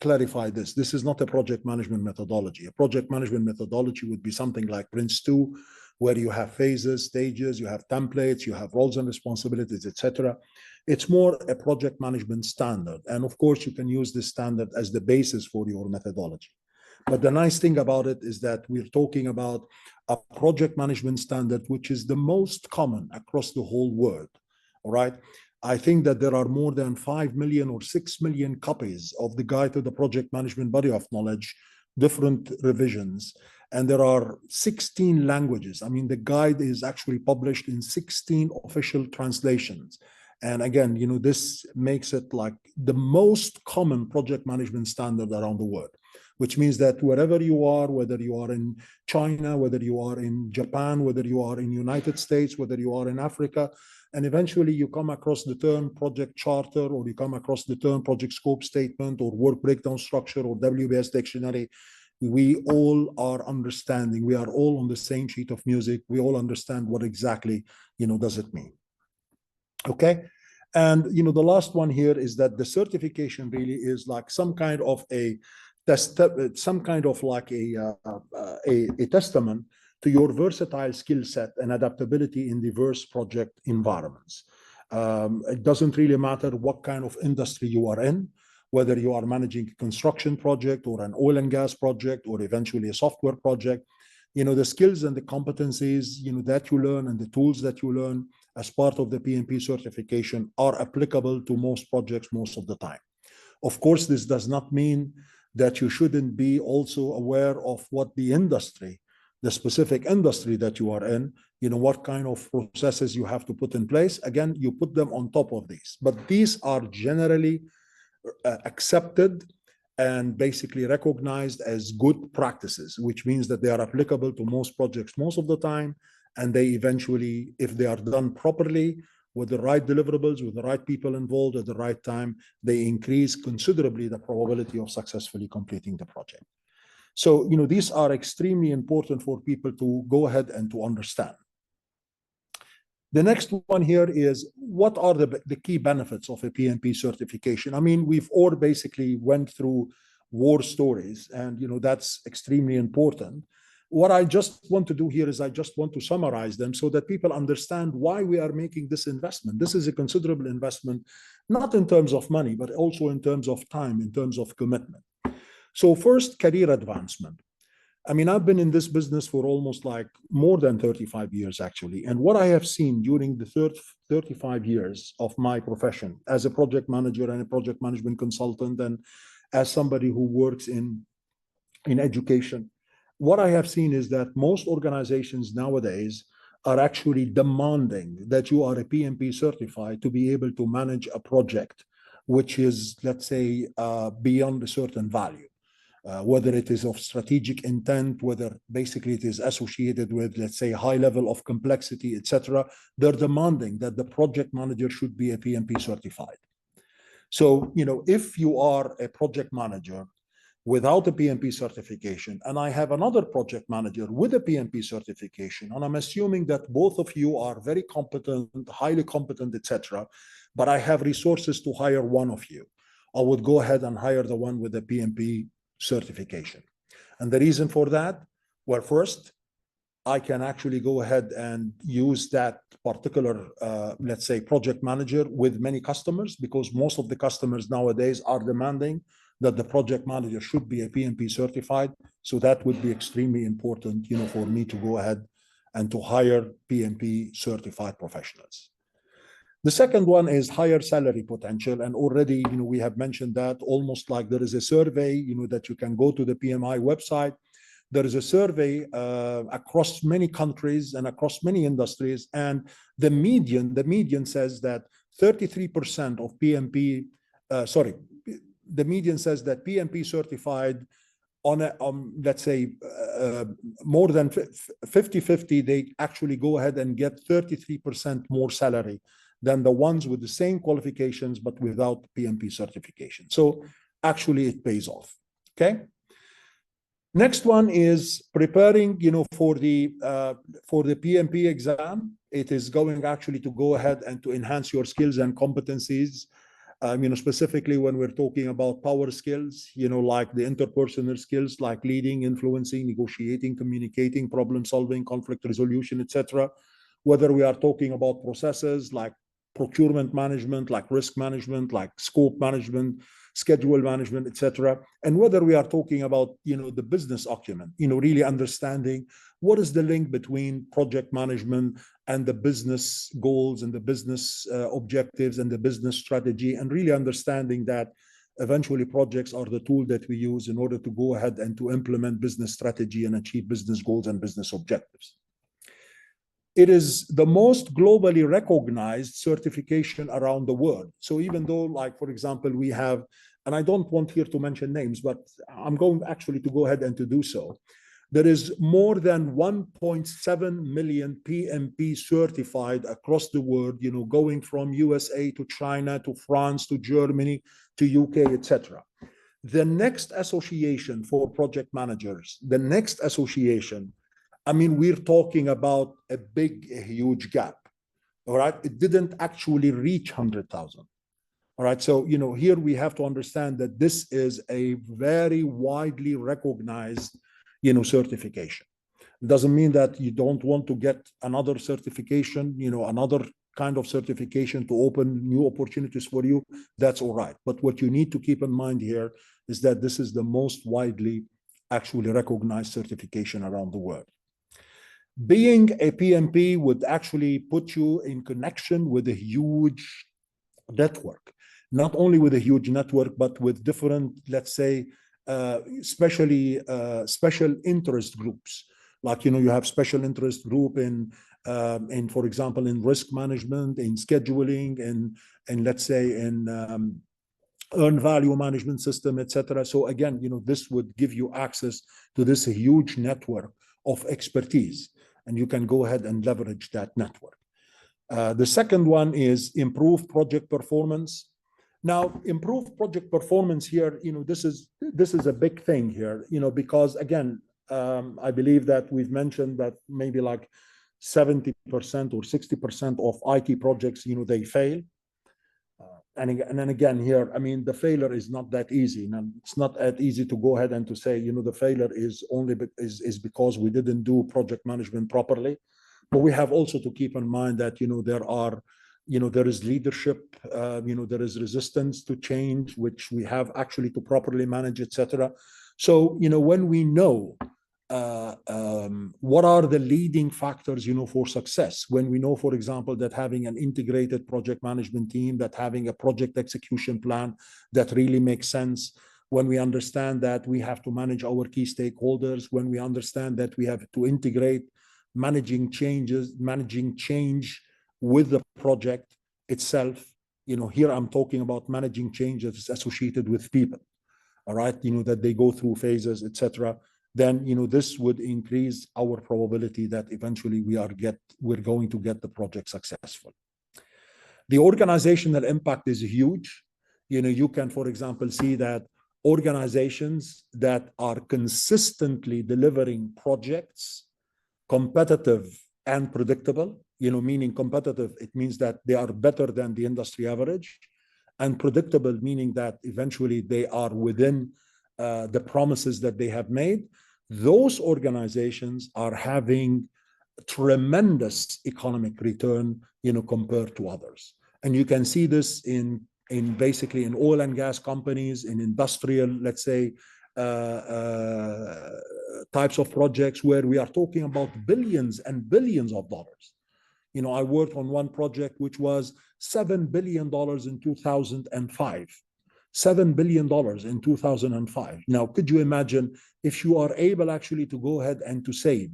clarify this. This is not a project management methodology. A project management methodology would be something like Prince2, where you have phases, stages, you have templates, you have roles and responsibilities, etc. It's more a project management standard. And of course, you can use this standard as the basis for your methodology. But the nice thing about it is that we're talking about a project management standard, which is the most common across the whole world, all right? I think that there are more than 5 million or 6 million copies of the Guide to the Project Management Body of Knowledge, different revisions, and there are 16 languages. I mean, the guide is actually published in 16 official translations. And again, this makes it like the most common project management standard around the world, which means that wherever you are, whether you are in China, whether you are in Japan, whether you are in the United States, whether you are in Africa, and eventually you come across the term project charter, or you come across the term project scope statement, or work breakdown structure, or WBS dictionary, we all are understanding. We are all on the same sheet of music. We all understand what exactly, does it mean. Okay. And, the last one here is that the certification really is like some kind of a testament to your versatile skill set and adaptability in diverse project environments. It doesn't really matter what kind of industry you are in, whether you are managing a construction project or an oil and gas project or eventually a software project. The skills and the competencies, that you learn and the tools that you learn as part of the PMP certification are applicable to most projects most of the time. Of course, this does not mean that you shouldn't be also aware of what the industry, the specific industry that you are in, what kind of processes you have to put in place. Again, you put them on top of these, but these are generally accepted and basically recognized as good practices, which means that they are applicable to most projects most of the time. And they eventually, if they are done properly, with the right deliverables, with the right people involved at the right time, they increase considerably the probability of successfully completing the project. So, these are extremely important for people to go ahead and to understand. The next one here is, what are the key benefits of a PMP certification? I mean, we've all basically went through war stories, and, that's extremely important. What I just want to do here is I just want to summarize them so that people understand why we are making this investment. This is a considerable investment, not in terms of money, but also in terms of time, in terms of commitment. So first, career advancement. I mean, I've been in this business for almost like more than 35 years, actually. And what I have seen during the 35 years of my profession as a project manager and a project management consultant, and as somebody who works in education, what I have seen is that most organizations nowadays are actually demanding that you are a PMP certified to be able to manage a project, which is, let's say, beyond a certain value, whether it is of strategic intent, whether basically it is associated with, let's say, high level of complexity, etc. They're demanding that the project manager should be a PMP certified. So, if you are a project manager without a PMP certification, and I have another project manager with a PMP certification, and I'm assuming that both of you are very competent, highly competent, etc., but I have resources to hire one of you, I would go ahead and hire the one with the PMP certification. And the reason for that, well, first, I can actually go ahead and use that particular, let's say, project manager with many customers, because most of the customers nowadays are demanding that the project manager should be a PMP certified. So that would be extremely important, for me to go ahead and to hire PMP certified professionals. The second one is higher salary potential. And already, we have mentioned that almost like there is a survey, that you can go to the PMI website. There is a survey across many countries and across many industries. And the median says that 33% of PMP, the median says that PMP certified on a, let's say, more than 50-50, they actually go ahead and get 33% more salary than the ones with the same qualifications but without PMP certification. So actually it pays off, okay? Next one is preparing, for the PMP exam. It is going actually to go ahead and to enhance your skills and competencies. Specifically when we're talking about power skills, like the interpersonal skills, like leading, influencing, negotiating, communicating, problem solving, conflict resolution, etc. Whether we are talking about processes like procurement management, like risk management, like scope management, schedule management, etc. And whether we are talking about, the business acumen, really understanding what is the link between project management and the business goals and the business objectives and the business strategy, and really understanding that eventually projects are the tool that we use in order to go ahead and to implement business strategy and achieve business goals and business objectives. It is the most globally recognized certification around the world. So even though, like, for example, we have, and I don't want here to mention names, but I'm going actually to go ahead and to do so. There is more than 1.7 million PMP certified across the world, going from USA to China to France to Germany to UK, etc. The next association for project managers, the next association, we're talking about a huge gap, all right? It didn't actually reach 100,000, all right? So, here we have to understand that this is a very widely recognized, certification. It doesn't mean that you don't want to get another certification, another kind of certification to open new opportunities for you. That's all right. But what you need to keep in mind here is that this is the most widely actually recognized certification around the world. Being a PMP would actually put you in connection with a huge network, not only with a huge network, but with different, let's say, especially special interest groups. Like, you have special interest group in, for example, in risk management, in scheduling, and let's say in earned value management system, etc. So again, this would give you access to this huge network of expertise, and you can go ahead and leverage that network. The second one is improve project performance. Now, improve project performance here, this is a big thing here, because again, I believe that we've mentioned that maybe like 70% or 60% of IT projects, they fail. And then again here, the failure is not that easy. And it's not that easy to go ahead and to say, the failure is only is because we didn't do project management properly. But we have also to keep in mind that, there is leadership, there is resistance to change, which we have actually to properly manage, etc. So, when we know what are the leading factors, for success, when we know, for example, that having an integrated project management team, that having a project execution plan that really makes sense, when we understand that we have to manage our key stakeholders, when we understand that we have to integrate managing change with the project itself. Here I'm talking about managing changes associated with people, all right, that they go through phases, etc. Then, this would increase our probability that eventually we're going to get the project successful. The organizational impact is huge. You can, for example, see that organizations that are consistently delivering projects, competitive and predictable, meaning competitive, it means that they are better than the industry average, and predictable, meaning that eventually they are within the promises that they have made. Those organizations are having tremendous economic return, compared to others. And you can see this in basically in oil and gas companies, in industrial, let's say, types of projects where we are talking about billions and billions of dollars. I worked on one project which was $7 billion in 2005. $7 billion in 2005. Now, could you imagine if you are able actually to go ahead and to save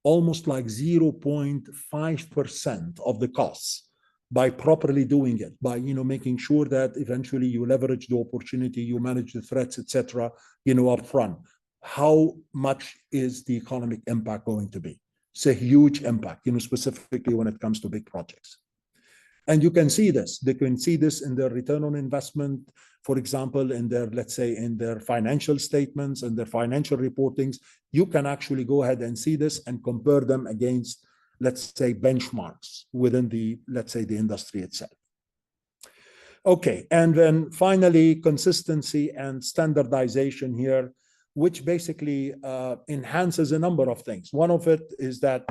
almost like 0.5% of the costs by properly doing it, by making sure that eventually you leverage the opportunity, you manage the threats, etc., up front, how much is the economic impact going to be? It's a huge impact, specifically when it comes to big projects. And you can see this. They can see this in their return on investment, for example, in their, let's say, in their financial statements and their financial reportings. You can actually go ahead and see this and compare them against, let's say, benchmarks within the, let's say, the industry itself. Okay, and then finally, consistency and standardization here, which basically enhances a number of things. One of it is that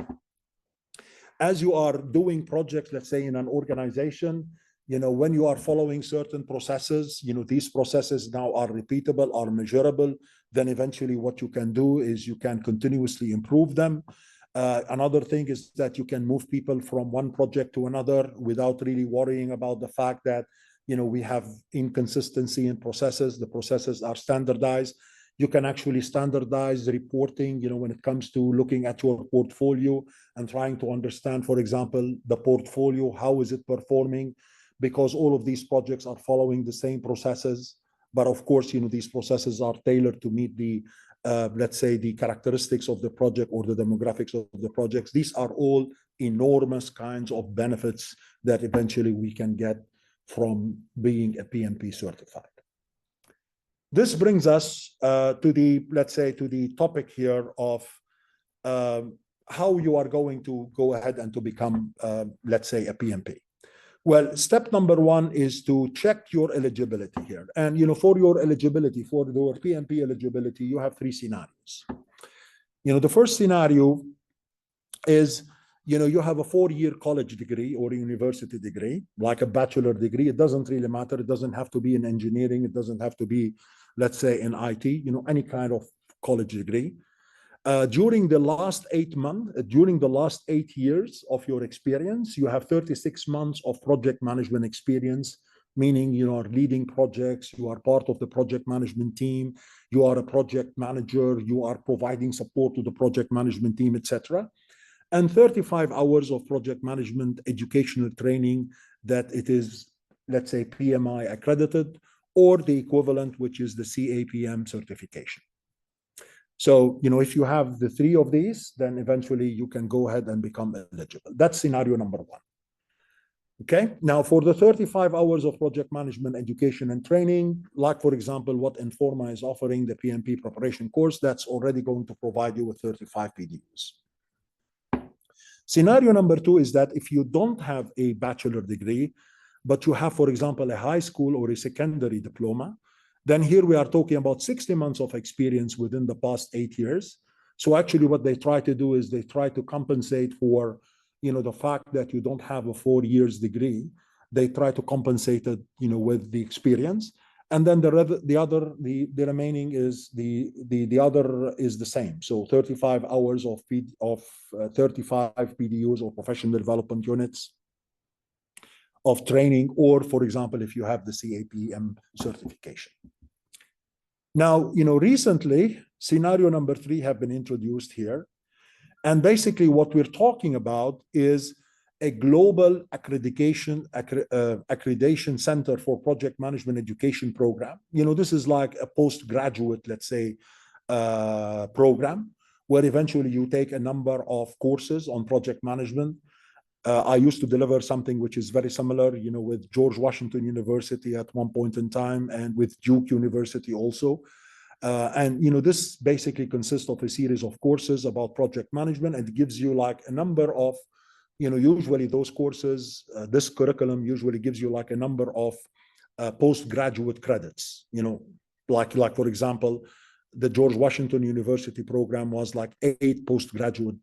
as you are doing projects, let's say in an organization, when you are following certain processes, these processes now are repeatable, are measurable, then eventually what you can do is you can continuously improve them. Another thing is that you can move people from one project to another without really worrying about the fact that, we have inconsistency in processes. The processes are standardized. You can actually standardize reporting, when it comes to looking at your portfolio and trying to understand, for example, the portfolio, how is it performing? Because all of these projects are following the same processes. But of course, these processes are tailored to meet the, let's say, the characteristics of the project or the demographics of the projects. These are all enormous kinds of benefits that eventually we can get from being a PMP certified. This brings us to the, let's say, to the topic here of how you are going to go ahead and to become, let's say, a PMP. Well, step number one is to check your eligibility here. And, for your eligibility, for your PMP eligibility, you have three scenarios. The first scenario is, you have a 4-year college degree or a university degree, like a bachelor degree. It doesn't really matter. It doesn't have to be in engineering. It doesn't have to be, let's say, in IT, any kind of college degree. During the last 8 years of your experience, you have 36 months of project management experience, meaning you are leading projects, you are part of the project management team, you are a project manager, you are providing support to the project management team, etc. And 35 hours of project management educational training that it is, let's say, PMI accredited, or the equivalent, which is the CAPM certification. So, if you have the three of these, then eventually you can go ahead and become eligible. That's scenario number one. Okay, now for the 35 hours of project management education and training, like for example, what Informa is offering, the PMP preparation course, that's already going to provide you with 35 PDUs. Scenario number two is that if you don't have a bachelor degree, but you have, for example, a high school or a secondary diploma, then here we are talking about 60 months of experience within the past 8 years. So actually what they try to do is they try to compensate for, the fact that you don't have a 4 years degree. They try to compensate it, with the experience. And then the remaining is the other is the same. So 35 hours of 35 PDUs or professional development units of training, or for example, if you have the CAPM certification. Now, recently, scenario number 3 have been introduced here. And basically what we're talking about is a global accreditation center for project management education program. This is like a postgraduate, let's say, program, where eventually you take a number of courses on project management. I used to deliver something which is very similar, with George Washington University at one point in time, and with Duke University also. And this basically consists of a series of courses about project management, and it gives you like a number of, usually those courses, this curriculum usually gives you like a number of postgraduate credits, like for example, the George Washington University program was like 8 postgraduate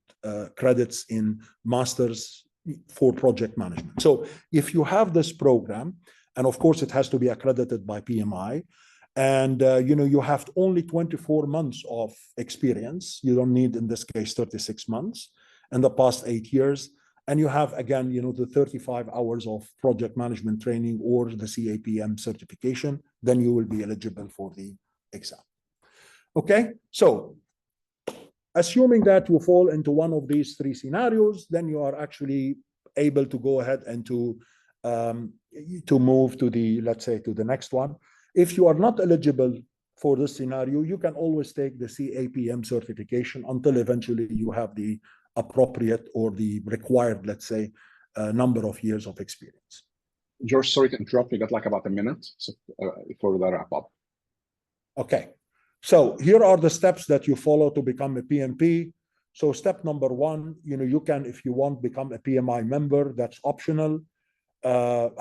credits in masters for project management. So if you have this program, and of course it has to be accredited by PMI, and you have only 24 months of experience, you don't need in this case 36 months in the past 8 years, and you have again the 35 hours of project management training or the CAPM certification, then you will be eligible for the exam. Okay, so assuming that you fall into one of these 3 scenarios, then you are actually able to go ahead and to move to the, let's say, to the next one. If you are not eligible for this scenario, you can always take the CAPM certification until eventually you have the appropriate or the required, let's say, number of years of experience. George, sorry to interrupt. We got like about a minute for the wrap up. Okay. So here are the steps that you follow to become a PMP. So step number one, you can, if you want, become a PMI member. That's optional.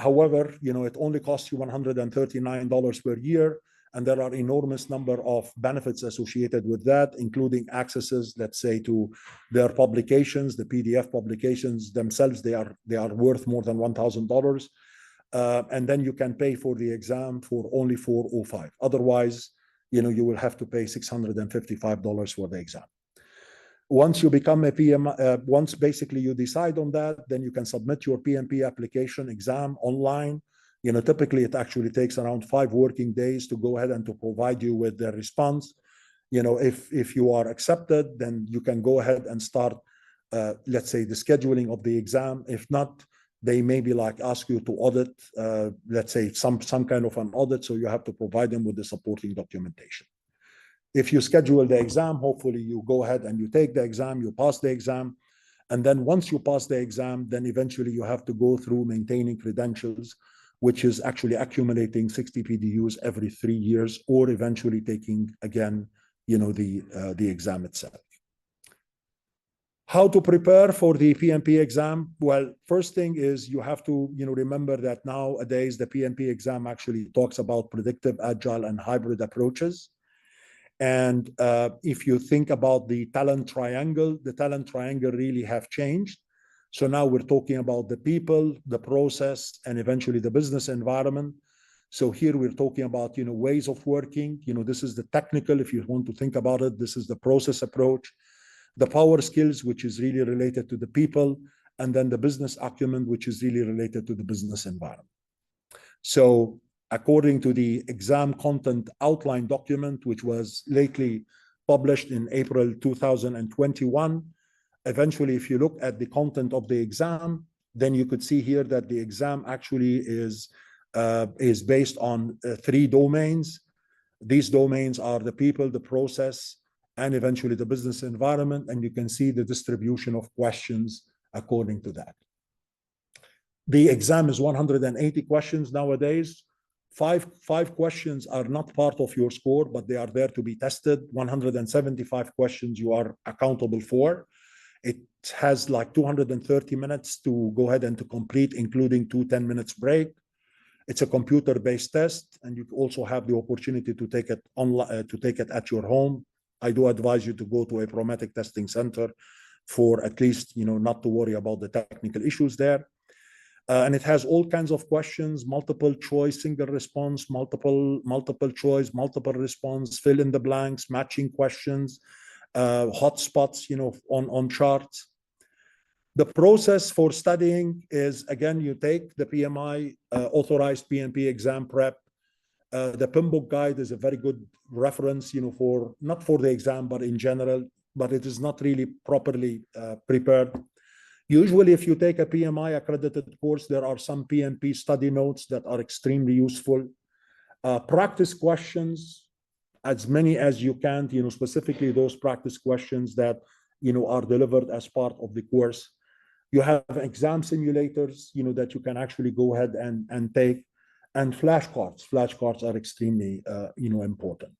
However, it only costs you $139 per year. And there are enormous number of benefits associated with that, including accesses, let's say, to their publications, the PDF publications themselves. They are worth more than $1,000. And then you can pay for the exam for only $405. Otherwise, you will have to pay $655 for the exam. Once you become a PMI, once basically you decide on that, then you can submit your PMP application exam online. Typically it actually takes around 5 working days to go ahead and to provide you with the response. If you are accepted, then you can go ahead and start, let's say, the scheduling of the exam. If not, they maybe ask you to audit, let's say some kind of an audit. So you have to provide them with the supporting documentation. If you schedule the exam, hopefully you go ahead and you take the exam, you pass the exam. And then once you pass the exam, then eventually you have to go through maintaining credentials, which is actually accumulating 60 PDUs every 3 years, or eventually taking again, the exam itself. How to prepare for the PMP exam? Well, first thing is you have to, remember that nowadays the PMP exam actually talks about predictive, agile, and hybrid approaches. And if you think about the talent triangle really have changed. So now we're talking about the people, the process, and eventually the business environment. So here we're talking about, ways of working. This is the technical, if you want to think about it. This is the process approach. The power skills, which is really related to the people, and then the business acumen, which is really related to the business environment. So according to the exam content outline document, which was lately published in April 2021, eventually, if you look at the content of the exam, then you could see here that the exam actually is based on 3 domains. These domains are the people, the process, and eventually the business environment. And you can see the distribution of questions according to that. The exam is 180 questions nowadays. Five questions are not part of your score, but they are there to be tested. 175 questions you are accountable for. It has 230 minutes to go ahead and to complete, including 2 10-minute break. It's a computer-based test, and you also have the opportunity to take it online, to take it at your home. I do advise you to go to a Prometic testing center for at least, not to worry about the technical issues there. And it has all kinds of questions: multiple choice, single response, multiple choice, multiple response, fill in the blanks, matching questions, hotspots, on charts. The process for studying is, again, you take the PMI authorized PMP exam prep. The PMBOK guide is a very good reference, for not for the exam, but in general, but it is not really properly prepared. Usually, if you take a PMI accredited course, there are some PMP study notes that are extremely useful. Practice questions, as many as you can, specifically those practice questions that, are delivered as part of the course. You have exam simulators, that you can actually go ahead and take. And flashcards. Flashcards are extremely, important.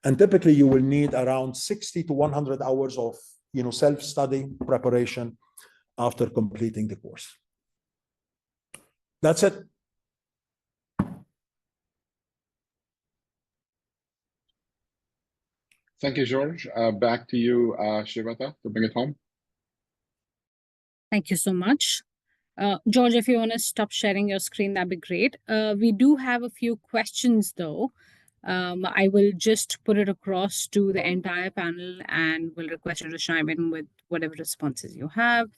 And typically, you will need around 60 to 100 hours of, self-study preparation after completing the course. That's it. Thank you, George. Back to you, Shivata, to bring it home. Thank you so much. George, if you want to stop sharing your screen, that'd be great. We do have a few questions, though. I will just put it across to the entire panel and will request you to chime in with whatever responses you have.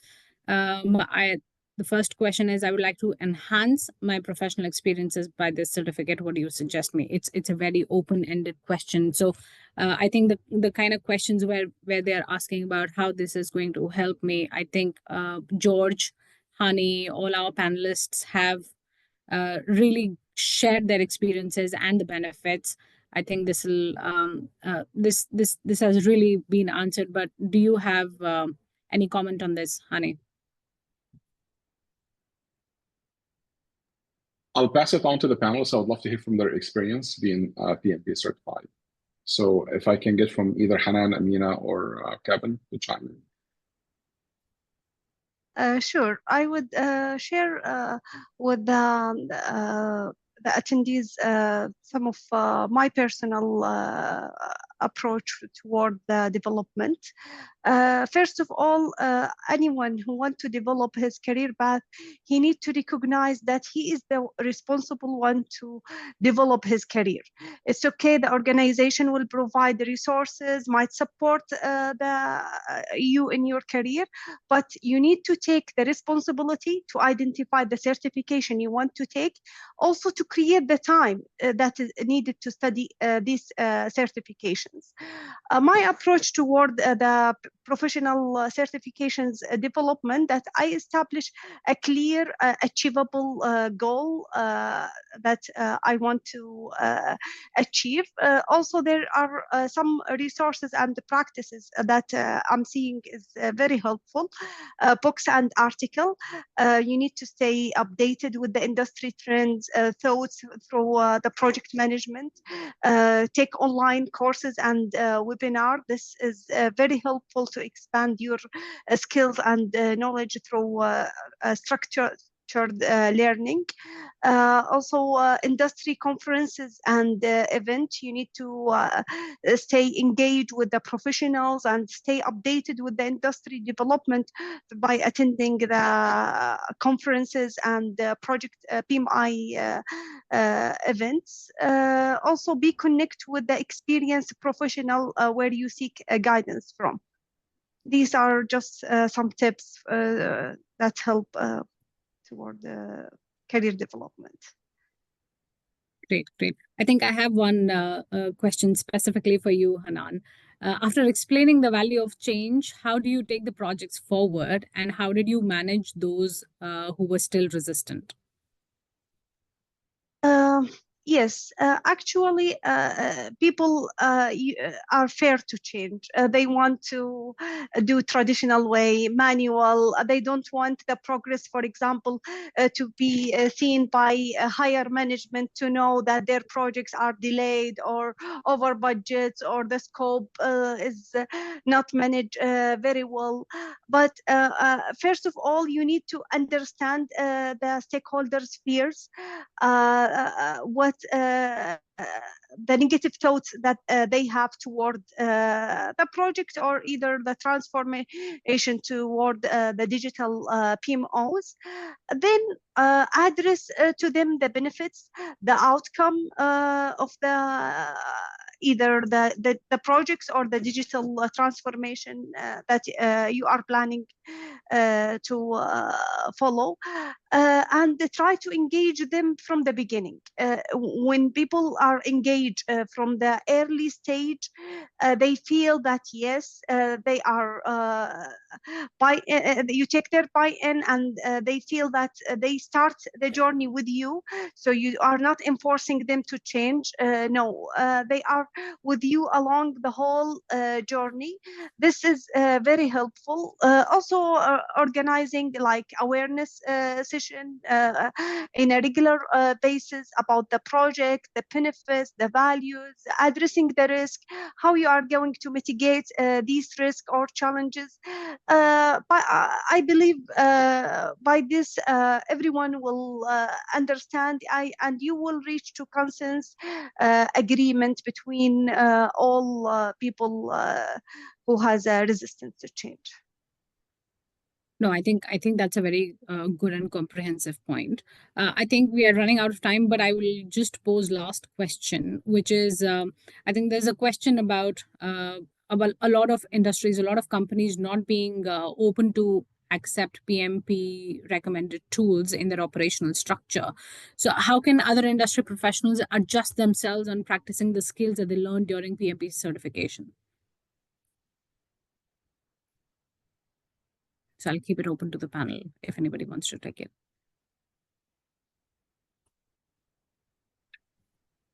The first question is, I would like to enhance my professional experiences by this certificate. What do you suggest me? It's a very open-ended question. So I think the kind of questions where they're asking about how this is going to help me, I think George, Hani, all our panelists have really shared their experiences and the benefits. I think this will this has really been answered. But do you have any comment on this, Hani? I'll pass it on to the panelists. I would love to hear from their experience being PMP certified. So if I can get from either Hanan, Amina, or Kevin to chime in. Sure. I would share with the attendees some of my personal approach toward the development. First of all, anyone who wants to develop his career path, he needs to recognize that he is the responsible one to develop his career. It's okay, the organization will provide the resources, might support you in your career, but you need to take the responsibility to identify the certification you want to take, also to create the time that is needed to study these certifications. My approach toward the professional certifications development, that I establish a clear, achievable goal that I want to achieve. Also, there are some resources and practices that I'm seeing is very helpful. Books and articles. You need to stay updated with the industry trends, thoughts through the project management. Take online courses and webinar. This is very helpful to expand your skills and knowledge through structured learning. Also, industry conferences and events. You need to stay engaged with the professionals and stay updated with the industry development by attending the conferences and project PMI events. Also, be connected with the experienced professional where you seek guidance from. These are just some tips that help toward the career development. Great, great. I think I have one question specifically for you, Hanan. After explaining the value of change, how do you take the projects forward, and how did you manage those who were still resistant? Yes, actually, people are fair to change. They want to do traditional way, manual. They don't want the progress, for example, to be seen by higher management to know that their projects are delayed or over budgets, or the scope is not managed very well. But first of all, you need to understand the stakeholders' fears, what the negative thoughts that they have toward the project, or either the transformation toward the digital PMOs. Then address to them the benefits, the outcome of the either the projects or the digital transformation that you are planning to follow, and try to engage them from the beginning. When people are engaged from the early stage, they feel that yes, they are you take their buy-in, and they feel that they start the journey with you, so you are not enforcing them to change. No, they are with you along the whole journey. This is very helpful. Also, organizing like awareness session in a regular basis about the project, the benefits, the values, addressing the risk, how you are going to mitigate these risks or challenges. But I believe by this everyone will understand, and you will reach to consensus agreement between all people who has a resistance to change. No, I think that's a very good and comprehensive point. I think we are running out of time, but I will just pose last question, which is I think there's a question about a lot of industries, a lot of companies not being open to accept PMP recommended tools in their operational structure. So how can other industry professionals adjust themselves on practicing the skills that they learned during PMP certification? So I'll keep it open to the panel if anybody wants to take it.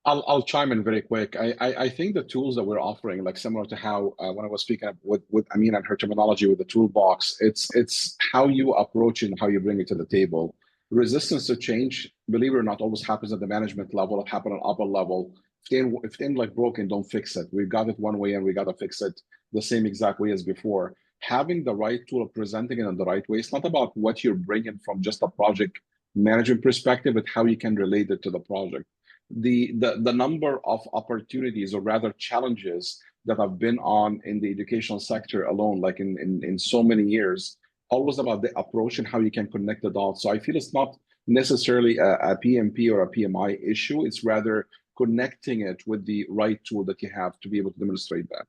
I'll chime in very quick. I think the tools that we're offering, like similar to how when I was speaking with Amin and her terminology with the toolbox, it's how you approach it and how you bring it to the table. Resistance to change, believe it or not, always happens at the management level. It happens on upper level. If things like broken, don't fix it. We got it one way and we got to fix it the same exact way as before. Having the right tool, presenting it in the right way. It's not about what you're bringing from just a project management perspective, but how you can relate it to the project. The number of opportunities, or rather challenges, that I've been on in the educational sector alone, like in so many years, always about the approach and how you can connect the dots. So I feel it's not necessarily a PMP or a PMI issue. It's rather connecting it with the right tool that you have to be able to demonstrate that.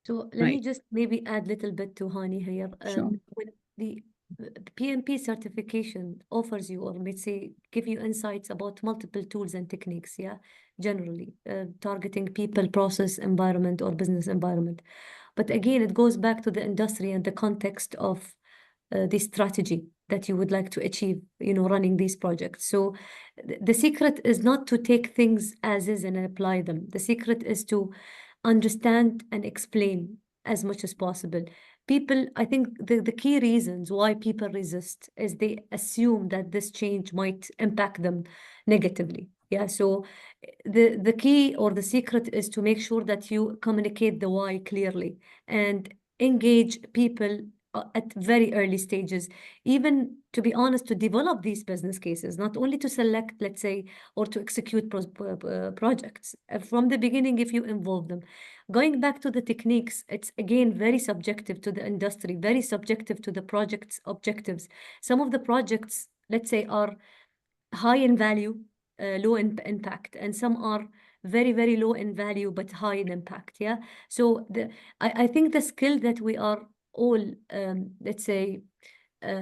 So let me just maybe add a little bit to Hani here. Sure. When the PMP certification offers you, or let's say give you insights about multiple tools and techniques, generally targeting people, process, environment, or business environment. But again, it goes back to the industry and the context of the strategy that you would like to achieve, running these projects. So the secret is not to take things as is and apply them. The secret is to understand and explain as much as possible. People, I think the key reasons why people resist is they assume that this change might impact them negatively. So the key or the secret is to make sure that you communicate the why clearly and engage people at very early stages, even, to be honest, to develop these business cases, not only to select, let's say, or to execute projects. From the beginning, if you involve them. Going back to the techniques, it's again very subjective to the industry, very subjective to the project's objectives. Some of the projects, let's say, are high in value, low in impact, and some are very, very low in value but high in impact. So I think the skill that we are all, let's say,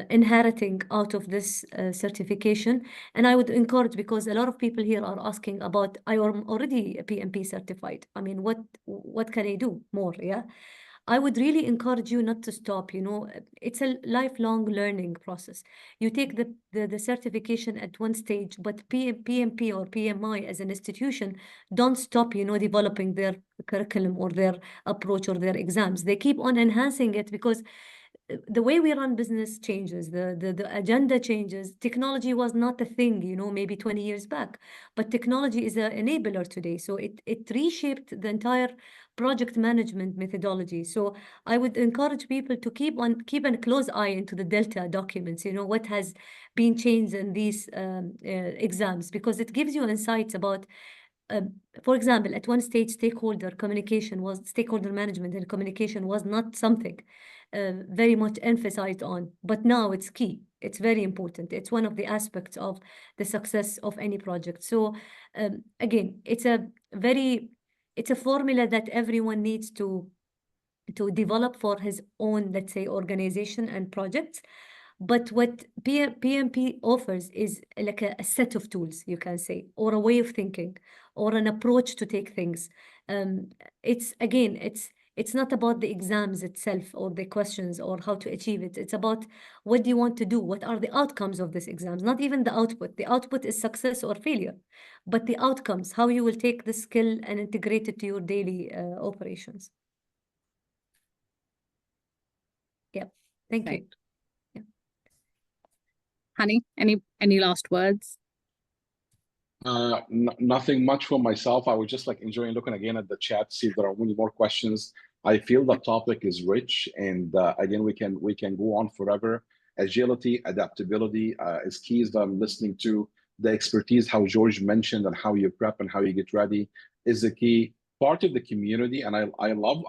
inheriting out of this certification, and I would encourage, because a lot of people here are asking about, I am already a PMP certified. I mean, what can I do more? I would really encourage you not to stop. It's a lifelong learning process. You take the certification at one stage, but PMP or PMI as an institution don't stop, developing their curriculum or their approach or their exams. They keep on enhancing it, because the way we run business changes, the agenda changes. Technology was not a thing, maybe 20 years back, but technology is an enabler today. So it reshaped the entire project management methodology. So I would encourage people to keep a close eye into the Delta documents, what has been changed in these exams, because it gives you insights about, for example, at one stage, stakeholder management and communication was not something very much emphasized on, but now it's key. It's very important. It's one of the aspects of the success of any project. So again, it's a formula that everyone needs to develop for his own, let's say, organization and projects. But what PMP offers is like a set of tools, you can say, or a way of thinking, or an approach to take things. It's not about the exams itself or the questions or how to achieve it. It's about what do you want to do? What are the outcomes of these exams? Not even the output. The output is success or failure, but the outcomes, how you will take the skill and integrate it to your daily operations. Thank you. Hani, any last words? Nothing much for myself. I was just enjoying looking again at the chat, see if there are any more questions. I feel the topic is rich, and again, we can go on forever. Agility, adaptability is keys that I'm listening to. The expertise, how George mentioned, and how you prep and how you get ready is the key part of the community. And I love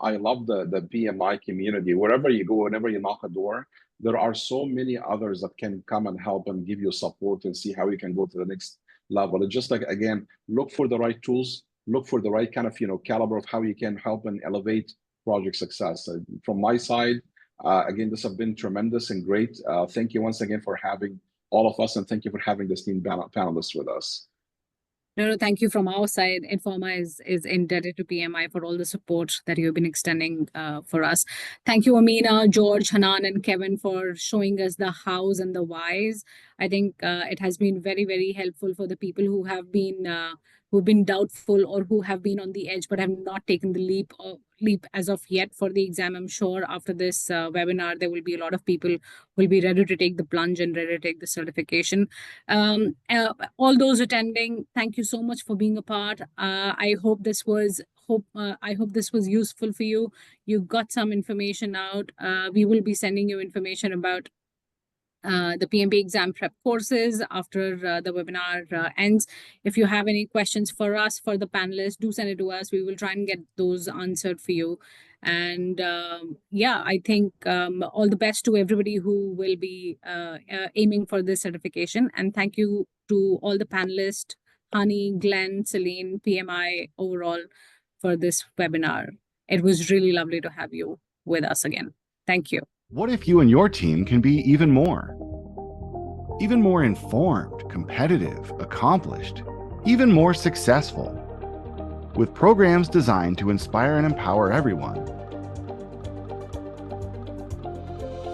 the PMI community. Wherever you go, whenever you knock a door, there are so many others that can come and help and give you support and see how you can go to the next level. It's just again, look for the right tools, look for the right kind of caliber of how you can help and elevate project success. From my side, again, this has been tremendous and great. Thank you once again for having all of us, and thank you for having this team panelists with us. No, thank you from our side. Informa is indebted to PMI for all the support that you've been extending for us. Thank you, Amina, George, Hanan, and Kevin for showing us the hows and the whys. I think it has been very, very helpful for the people who've been doubtful or who have been on the edge but have not taken the leap as of yet for the exam. I'm sure after this webinar, there will be a lot of people who will be ready to take the plunge and ready to take the certification. All those attending, thank you so much for being a part. I hope this was useful for you. You got some information out. We will be sending you information about the PMP exam prep courses after the webinar ends. If you have any questions for us, for the panelists, do send it to us. We will try and get those answered for you. And yeah, I think all the best to everybody who will be aiming for this certification. And thank you to all the panelists, Hani, Glenn, Celine, PMI overall for this webinar. It was really lovely to have you with us again. Thank you. What if you and your team can be even more informed, competitive, accomplished, even more successful, with programs designed to inspire and empower everyone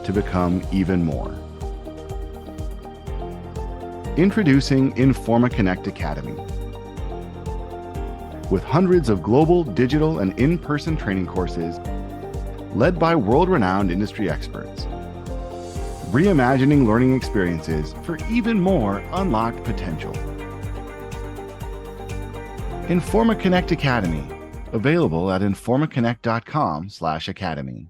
to become even more? Introducing Informa Connect Academy. With hundreds of global, digital, and in-person training courses led by world-renowned industry experts, reimagining learning experiences for even more unlocked potential. Informa Connect Academy, available at informaconnect.com/academy.